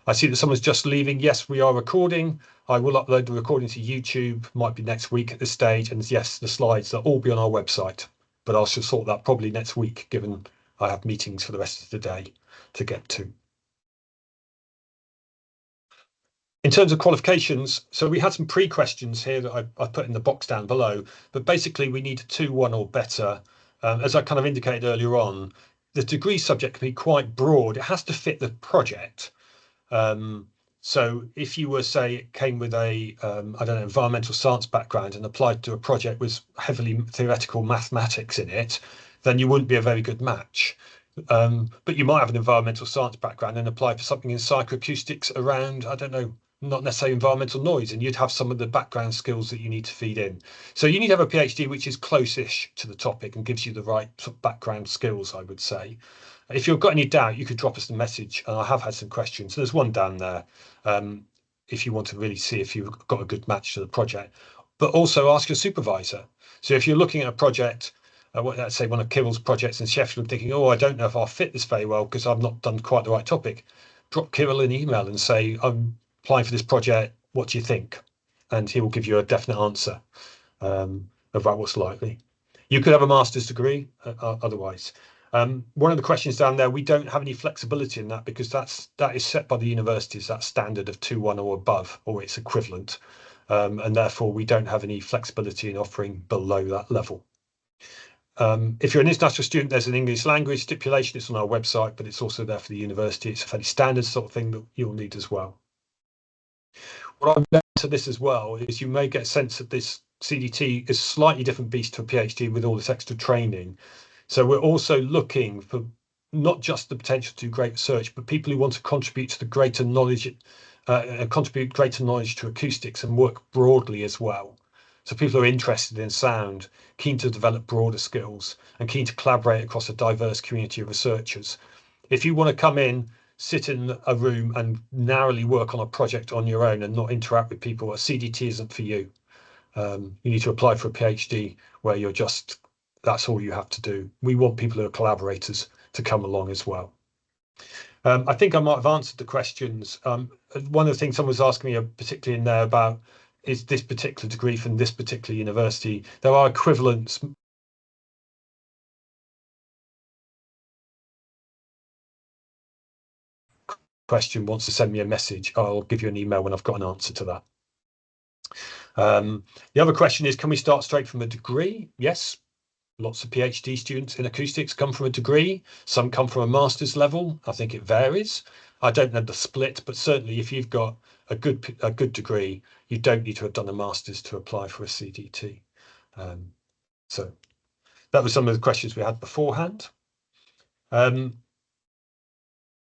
I see that someone's just leaving. Yes, we are recording. I will upload the recording to YouTube, might be next week at this stage. And yes, the slides will all be on our website, but I shall sort that probably next week, given I have meetings for the rest of the day to get to. In terms of qualifications, so we had some pre-questions here that I put in the box down below, but basically we need a 2-1 or better. As I kind of indicated earlier on, the degree subject can be quite broad. It has to fit the project. So if you were, say, it came with a, I don't know, environmental science background and applied to a project with heavily theoretical mathematics in it, then you wouldn't be a very good match. But you might have an environmental science background and apply for something in psychoacoustics around, I don't know, not necessarily environmental noise, and you'd have some of the background skills that you need to feed in. So you need to have a PhD which is close-ish to the topic and gives you the right sort of background skills, I would say. If you've got any doubt, you could drop us a message, and I have had some questions. So there's one down there if you want to really see if you've got a good match to the project. But also ask your supervisor. So if you're looking at a project, let's say one of Kirill's projects in Sheffield, thinking, oh, I don't know if I'll fit this very well because I've not done quite the right topic, drop Kirill an email and say, I'm applying for this project, what do you think? And he will give you a definite answer about what's likely. You could have a master's degree otherwise. One of the questions down there, we don't have any flexibility in that because that is set by the universities, that standard of 2-1 or above, or its equivalent. And therefore, we don't have any flexibility in offering below that level. If you're an international student, there's an English language stipulation. It's on our website, but it's also there for the university. It's a fairly standard sort of thing that you'll need as well. What I've learned to this as well is you may get a sense that this CDT is a slightly different beast to a PhD with all this extra training. So we're also looking for not just the potential to do great research, but people who want to contribute to the greater knowledge, contribute greater knowledge to acoustics and work broadly as well. So people who are interested in sound, keen to develop broader skills and keen to collaborate across a diverse community of researchers. If you want to come in, sit in a room and narrowly work on a project on your own and not interact with people, a CDT isn't for you. You need to apply for a PhD where you're just, that's all you have to do. We want people who are collaborators to come along as well. I think I might have answered the questions. One of the things someone was asking me, particularly in there, about is this particular degree from this particular university. There are equivalents. Question wants to send me a message. I'll give you an email when I've got an answer to that. The other question is, can we start straight from a degree? Yes. Lots of PhD students in acoustics come from a degree. Some come from a master's level. I think it varies. I don't know the split, but certainly if you've got a good degree, you don't need to have done a master's to apply for a CDT. So that was some of the questions we had beforehand. I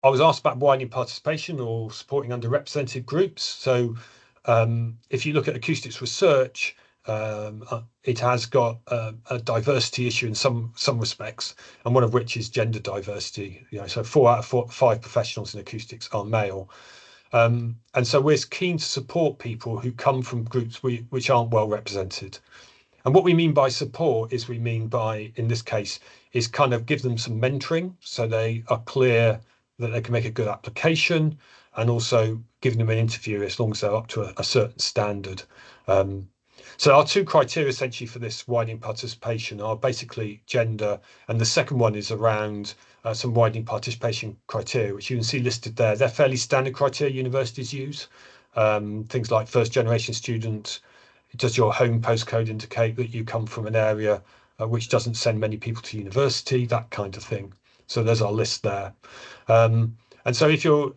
was asked about widening participation or supporting underrepresented groups. So if you look at acoustics research, it has got a diversity issue in some respects, and one of which is gender diversity. So 4 out of 5 professionals in acoustics are male, and so we're keen to support people who come from groups which aren't well represented. And what we mean by support is, we mean by, in this case, is kind of give them some mentoring so they are clear that they can make a good application, and also giving them an interview as long as they're up to a certain standard. So our two criteria essentially for this widening participation are basically gender, and the second one is around some widening participation criteria, which you can see listed there. They're fairly standard criteria universities use. Things like first generation student, does your home postcode indicate that you come from an area which doesn't send many people to university, that kind of thing. So there's our list there. And so if you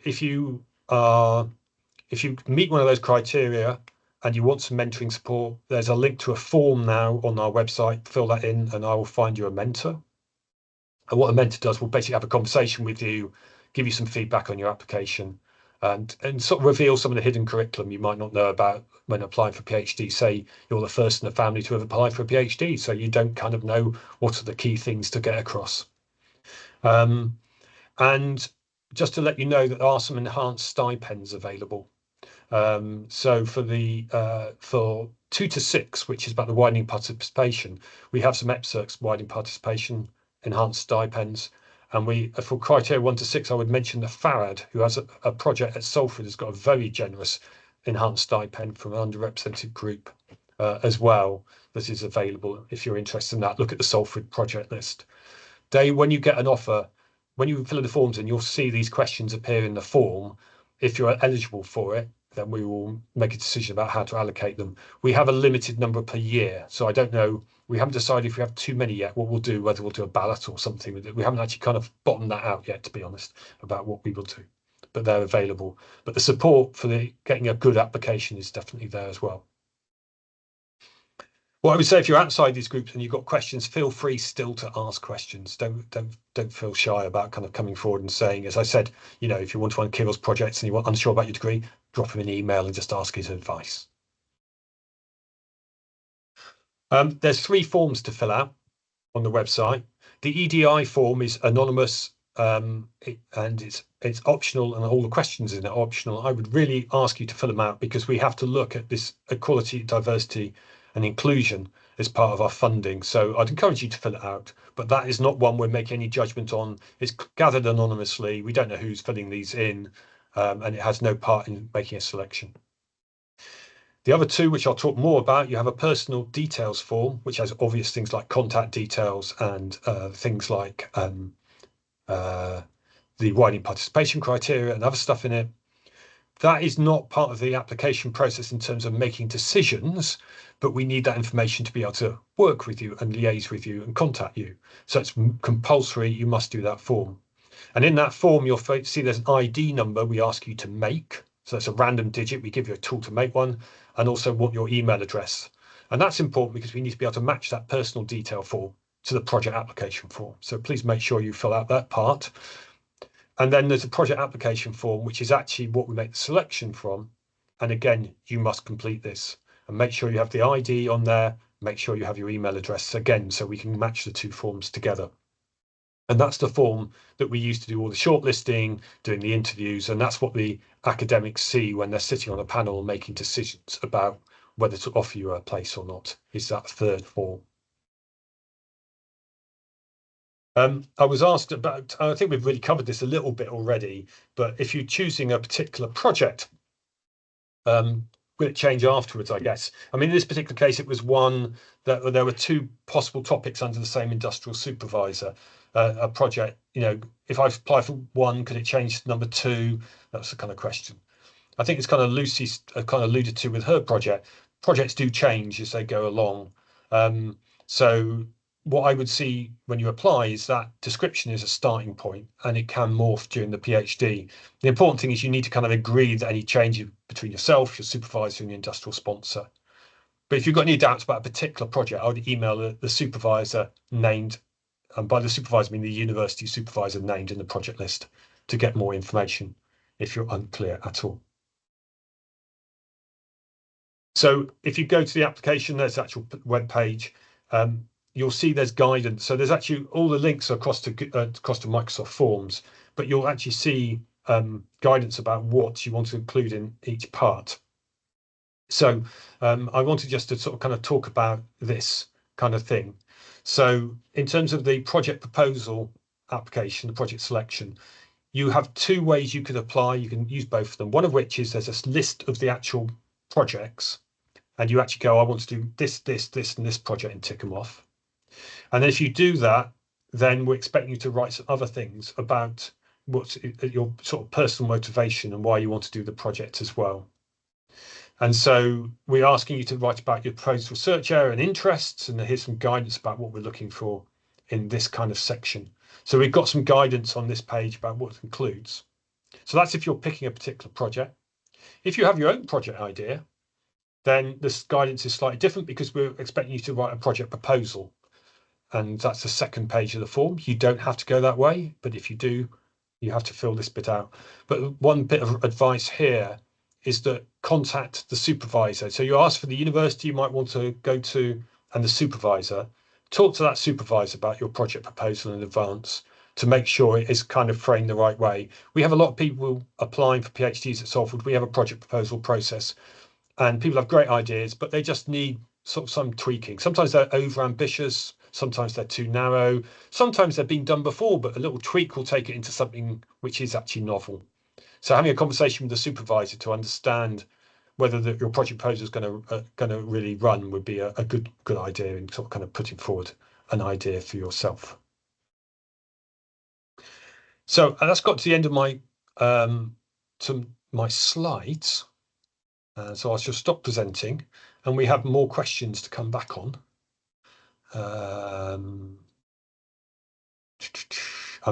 meet one of those criteria and you want some mentoring support, there's a link to a form now on our website. Fill that in and I will find you a mentor. And what a mentor does, will basically have a conversation with you, give you some feedback on your application, and sort of reveal some of the hidden curriculum you might not know about when applying for PhD. Say you're the first in the family to have applied for a PhD, so you don't kind of know what are the key things to get across. And just to let you know that there are some enhanced stipends available. So for 2 to 6, which is about the widening participation, we have some EPSRC widening participation enhanced stipends. And for criteria 1 to 6, I would mention that Farad, who has a project at Salford, has got a very generous enhanced stipend from an underrepresented group as well that is available. If you're interested in that, look at the Salford project list. When you get an offer, when you fill in the forms and you'll see these questions appear in the form, if you're eligible for it, then we will make a decision about how to allocate them. We have a limited number per year, so I don't know. We haven't decided if we have too many yet, what we'll do, whether we'll do a ballot or something with it. We haven't actually kind of bottomed that out yet, to be honest, about what we will do, but they're available. But the support for getting a good application is definitely there as well. What I would say, if you're outside these groups and you've got questions, feel free still to ask questions. Don't feel shy about kind of coming forward and saying, as I said, you know, if you want to run Kirill's projects and you're unsure about your degree, drop him an email and just ask his advice. There's 3 forms to fill out on the website. The EDI form is anonymous and it's optional, and all the questions in it are optional. I would really ask you to fill them out because we have to look at this equality, diversity and inclusion as part of our funding. So I'd encourage you to fill it out, but that is not one we're making any judgment on. It's gathered anonymously. We don't know who's filling these in, and it has no part in making a selection. The other 2, which I'll talk more about, you have a personal details form, which has obvious things like contact details and things like the widening participation criteria and other stuff in it. That is not part of the application process in terms of making decisions, but we need that information to be able to work with you and liaise with you and contact you. So it's compulsory, you must do that form. And in that form, you'll see there's an ID number we ask you to make. So it's a random digit, we give you a tool to make one, and also want your email address. And that's important because we need to be able to match that personal detail form to the project application form. So please make sure you fill out that part. And then there's a project application form, which is actually what we make the selection from. And again, you must complete this and make sure you have the ID on there, make sure you have your email address again, so we can match the 2 forms together. And that's the form that we use to do all the shortlisting, doing the interviews, and that's what the academics see when they're sitting on a panel making decisions about whether to offer you a place or not, is that 3rd form. I was asked about, I think we've really covered this a little bit already, but if you're choosing a particular project, will it change afterwards, I guess? I mean, in this particular case, it was one that there were 2 possible topics under the same industrial supervisor. A project, you know, if I apply for 1, could it change to number 2? That's the kind of question. I think it's kind of Lucy kind of alluded to with her project. Projects do change as they go along. So what I would see when you apply is that description is a starting point and it can morph during the PhD. The important thing is you need to kind of agree that any change between yourself, your supervisor and your industrial sponsor. But if you've got any doubts about a particular project, I would email the supervisor named, and by the supervisor I mean the university supervisor named in the project list, to get more information if you're unclear at all. So if you go to the application, there's the actual web page. You'll see there's guidance. So there's actually all the links across to Microsoft Forms, but you'll actually see guidance about what you want to include in each part. So I wanted just to sort of kind of talk about this kind of thing. So in terms of the project proposal application, the project selection, you have 2 ways you could apply. You can use both of them. One of which is there's a list of the actual projects and you actually go, I want to do this, this, this, and this project, and tick them off. And then if you do that, then we're expecting you to write some other things about what's your sort of personal motivation and why you want to do the project as well. And so we're asking you to write about your proposed research area and interests, and here's some guidance about what we're looking for in this kind of section. So we've got some guidance on this page about what it includes. So that's if you're picking a particular project. If you have your own project idea, then this guidance is slightly different because we're expecting you to write a project proposal. And that's the second page of the form. You don't have to go that way, but if you do, you have to fill this bit out. But one bit of advice here is that contact the supervisor. So you ask for the university you might want to go to and the supervisor. Talk to that supervisor about your project proposal in advance to make sure it is kind of framed the right way. We have a lot of people applying for PhDs at Salford. We have a project proposal process, and people have great ideas, but they just need sort of some tweaking. Sometimes they're over ambitious, sometimes they're too narrow, sometimes they're being done before, but a little tweak will take it into something which is actually novel. So having a conversation with the supervisor to understand whether your project proposal is going to really run would be a good idea in sort of kind of putting forward an idea for yourself. So that's got to the end of my slides. So I shall stop presenting, and we have more questions to come back on. I'm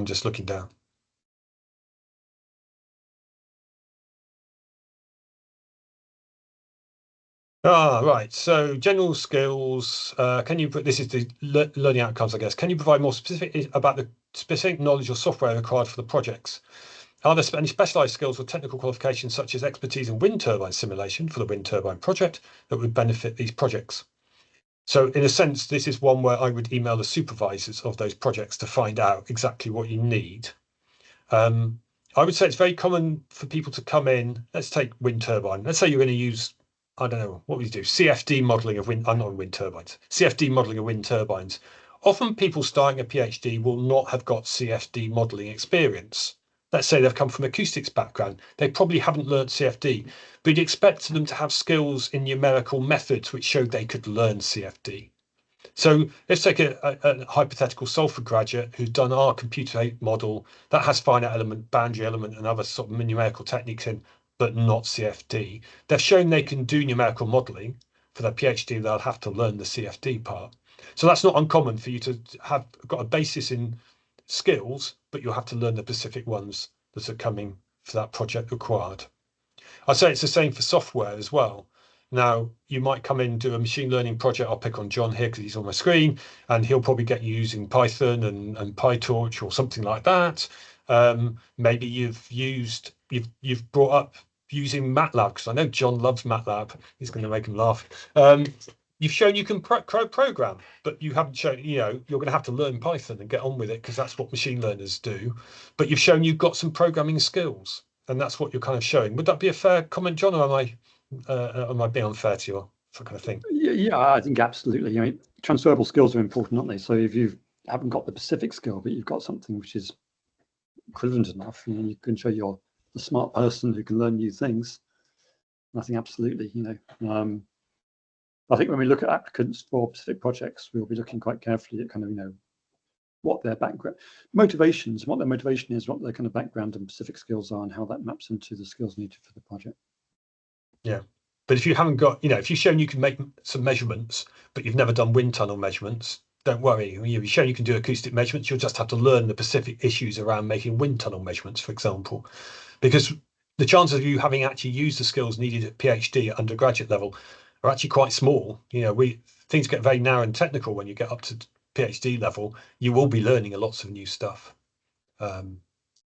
just looking down. Right. So general skills. Can you put this is the learning outcomes, I guess. Can you provide more specific about the specific knowledge or software required for the projects? Are there any specialized skills or technical qualifications such as expertise in wind turbine simulation for the wind turbine project that would benefit these projects? So in a sense, this is one where I would email the supervisors of those projects to find out exactly what you need. I would say it's very common for people to come in. Let's take wind turbine. Let's say you're going to use, I don't know, what would you do? CFD modeling of wind, I'm not wind turbines. CFD modeling of wind turbines. Often people starting a PhD will not have got CFD modeling experience. Let's say they've come from acoustics background. They probably haven't learned CFD, but you'd expect them to have skills in numerical methods which showed they could learn CFD. So let's take a hypothetical Salford graduate who's done our computer-aided model that has finite element, boundary element, and other sort of numerical techniques in, but not CFD. They've shown they can do numerical modeling. For their PhD, they'll have to learn the CFD part. So that's not uncommon for you to have got a basis in skills, but you'll have to learn the specific ones that are coming for that project required. I'd say it's the same for software as well. Now, you might come in and do a machine learning project. I'll pick on John here because he's on my screen, and he'll probably get you using Python and PyTorch or something like that. Maybe you've brought up using MATLAB, because I know John loves MATLAB. He's going to make him laugh. You've shown you can program, but you haven't shown, you're going to have to learn Python and get on with it because that's what machine learners do. But you've shown you've got some programming skills, and that's what you're kind of showing. Would that be a fair comment, John, or am I being unfair to you, that kind of thing? Yeah, I think absolutely. I mean, transferable skills are important, aren't they? So if you haven't got the specific skill, but you've got something which is equivalent enough, you can show you're a smart person who can learn new things. I think absolutely, I think when we look at applicants for specific projects, we'll be looking quite carefully at kind of, what their background, motivations, what their motivation is, what their kind of background and specific skills are, and how that maps into the skills needed for the project. Yeah, but if you haven't got, if you've shown you can make some measurements, but you've never done wind tunnel measurements, don't worry. You've shown you can do acoustic measurements. You'll just have to learn the specific issues around making wind tunnel measurements, for example, because the chances of you having actually used the skills needed at PhD at undergraduate level are actually quite small. Things get very narrow and technical when you get up to PhD level. You will be learning lots of new stuff.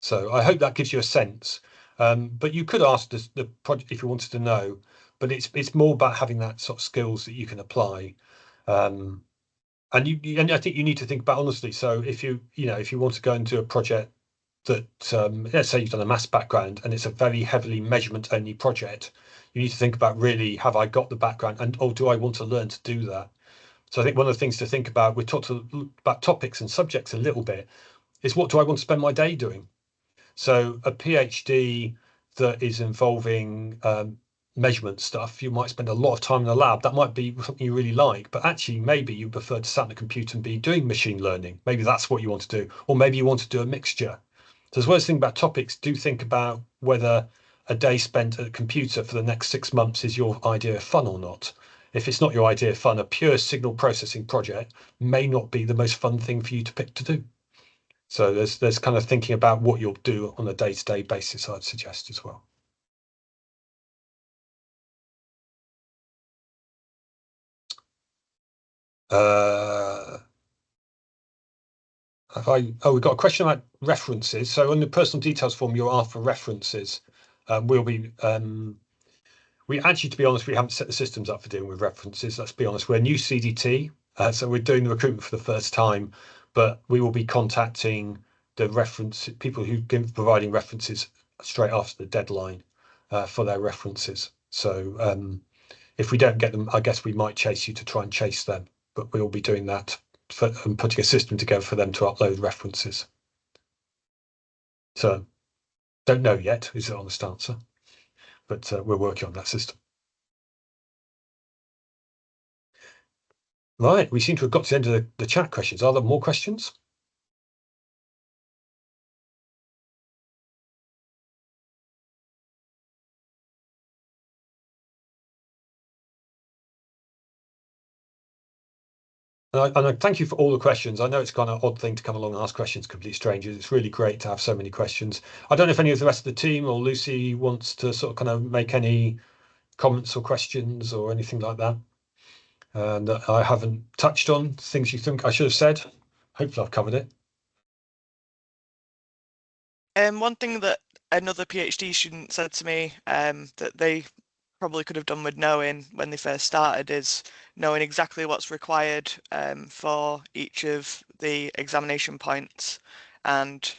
So I hope that gives you a sense. But you could ask the project if you wanted to know, but it's more about having that sort of skills that you can apply. And I think you need to think about honestly. So if you want to go into a project that let's say you've done a maths background and it's a very heavily measurement only project, you need to think about really, have I got the background, and do I want to learn to do that? So I think one of the things to think about, we talked about topics and subjects a little bit, is what do I want to spend my day doing? So a PhD that is involving measurement stuff, you might spend a lot of time in the lab. That might be something you really like, but actually maybe you prefer to sit on the computer and be doing machine learning. Maybe that's what you want to do, or maybe you want to do a mixture. So as well as thinking about topics, do think about whether a day spent at a computer for the next 6 months is your idea of fun or not. If it's not your idea of fun, a pure signal processing project may not be the most fun thing for you to pick to do. So there's kind of thinking about what you'll do on a day-to-day basis, I'd suggest as well. We've got a question about references. So on the personal details form, you're asked for references. We actually, to be honest, we haven't set the systems up for dealing with references. Let's be honest, we're new CDT, so we're doing the recruitment for the first time, but we will be contacting the people who give providing references straight after the deadline for their references. So if we don't get them, I guess we might chase you to try and chase them, but we'll be doing that and putting a system together for them to upload references. So don't know yet is the honest answer, but we're working on that system. Right, we seem to have got to the end of the chat questions. Are there more questions? And I thank you for all the questions. I know it's kind of an odd thing to come along and ask questions to complete strangers. It's really great to have so many questions. I don't know if any of the rest of the team or Lucy wants to sort of kind of make any comments or questions or anything like that. And I haven't touched on things you think I should have said. Hopefully I've covered it. One thing that another PhD student said to me that they probably could have done with knowing when they first started is knowing exactly what's required for each of the examination points and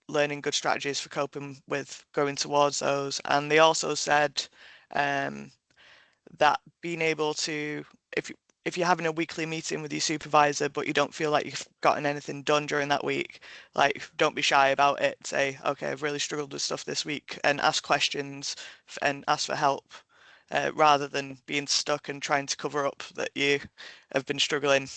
learning good strategies for coping with going towards those. And they also said that being able to, if you're having a weekly meeting with your supervisor, but you don't feel like you've gotten anything done during that week, like don't be shy about it. Say, okay, I've really struggled with stuff this week, and ask questions and ask for help, rather than being stuck and trying to cover up that you have been struggling.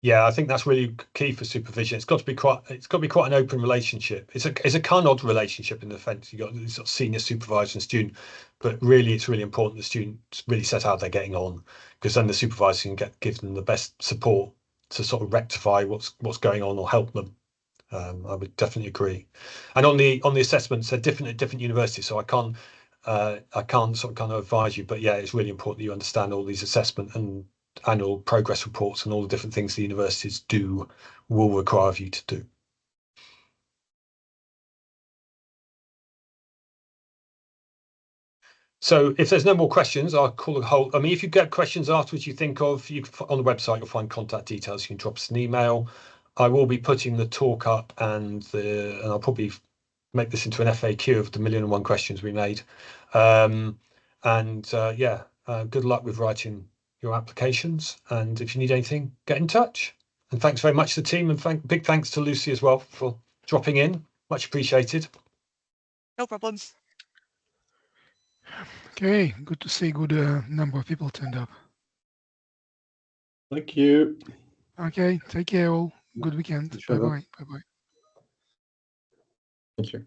Yeah, I think that's really key for supervision. It's got to be quite an open relationship. It's a kind of odd relationship in the sense you've got this sort of senior supervisor and student, but really it's really important the students really set how they're getting on, because then the supervisor can give them the best support to sort of rectify what's going on or help them. I would definitely agree. And on the assessments, they're different at different universities, so I can't sort of kind of advise you, but yeah, it's really important that you understand all these assessment and annual progress reports and all the different things the universities will require of you to do. So if there's no more questions, I'll call a halt. I mean, if you get questions afterwards you think of, on the website you'll find contact details. You can drop us an email. I will be putting the talk up and I'll probably make this into an FAQ of the 1,000,001 questions we made. Good luck with writing your applications. And if you need anything, get in touch. And thanks very much to the team, and big thanks to Lucy as well for dropping in. Much appreciated. No problem. Okay, good to see good number of people turned up. Thank you. Okay, take care all. Good weekend. Sure. Bye-bye. Bye-bye. Thank you.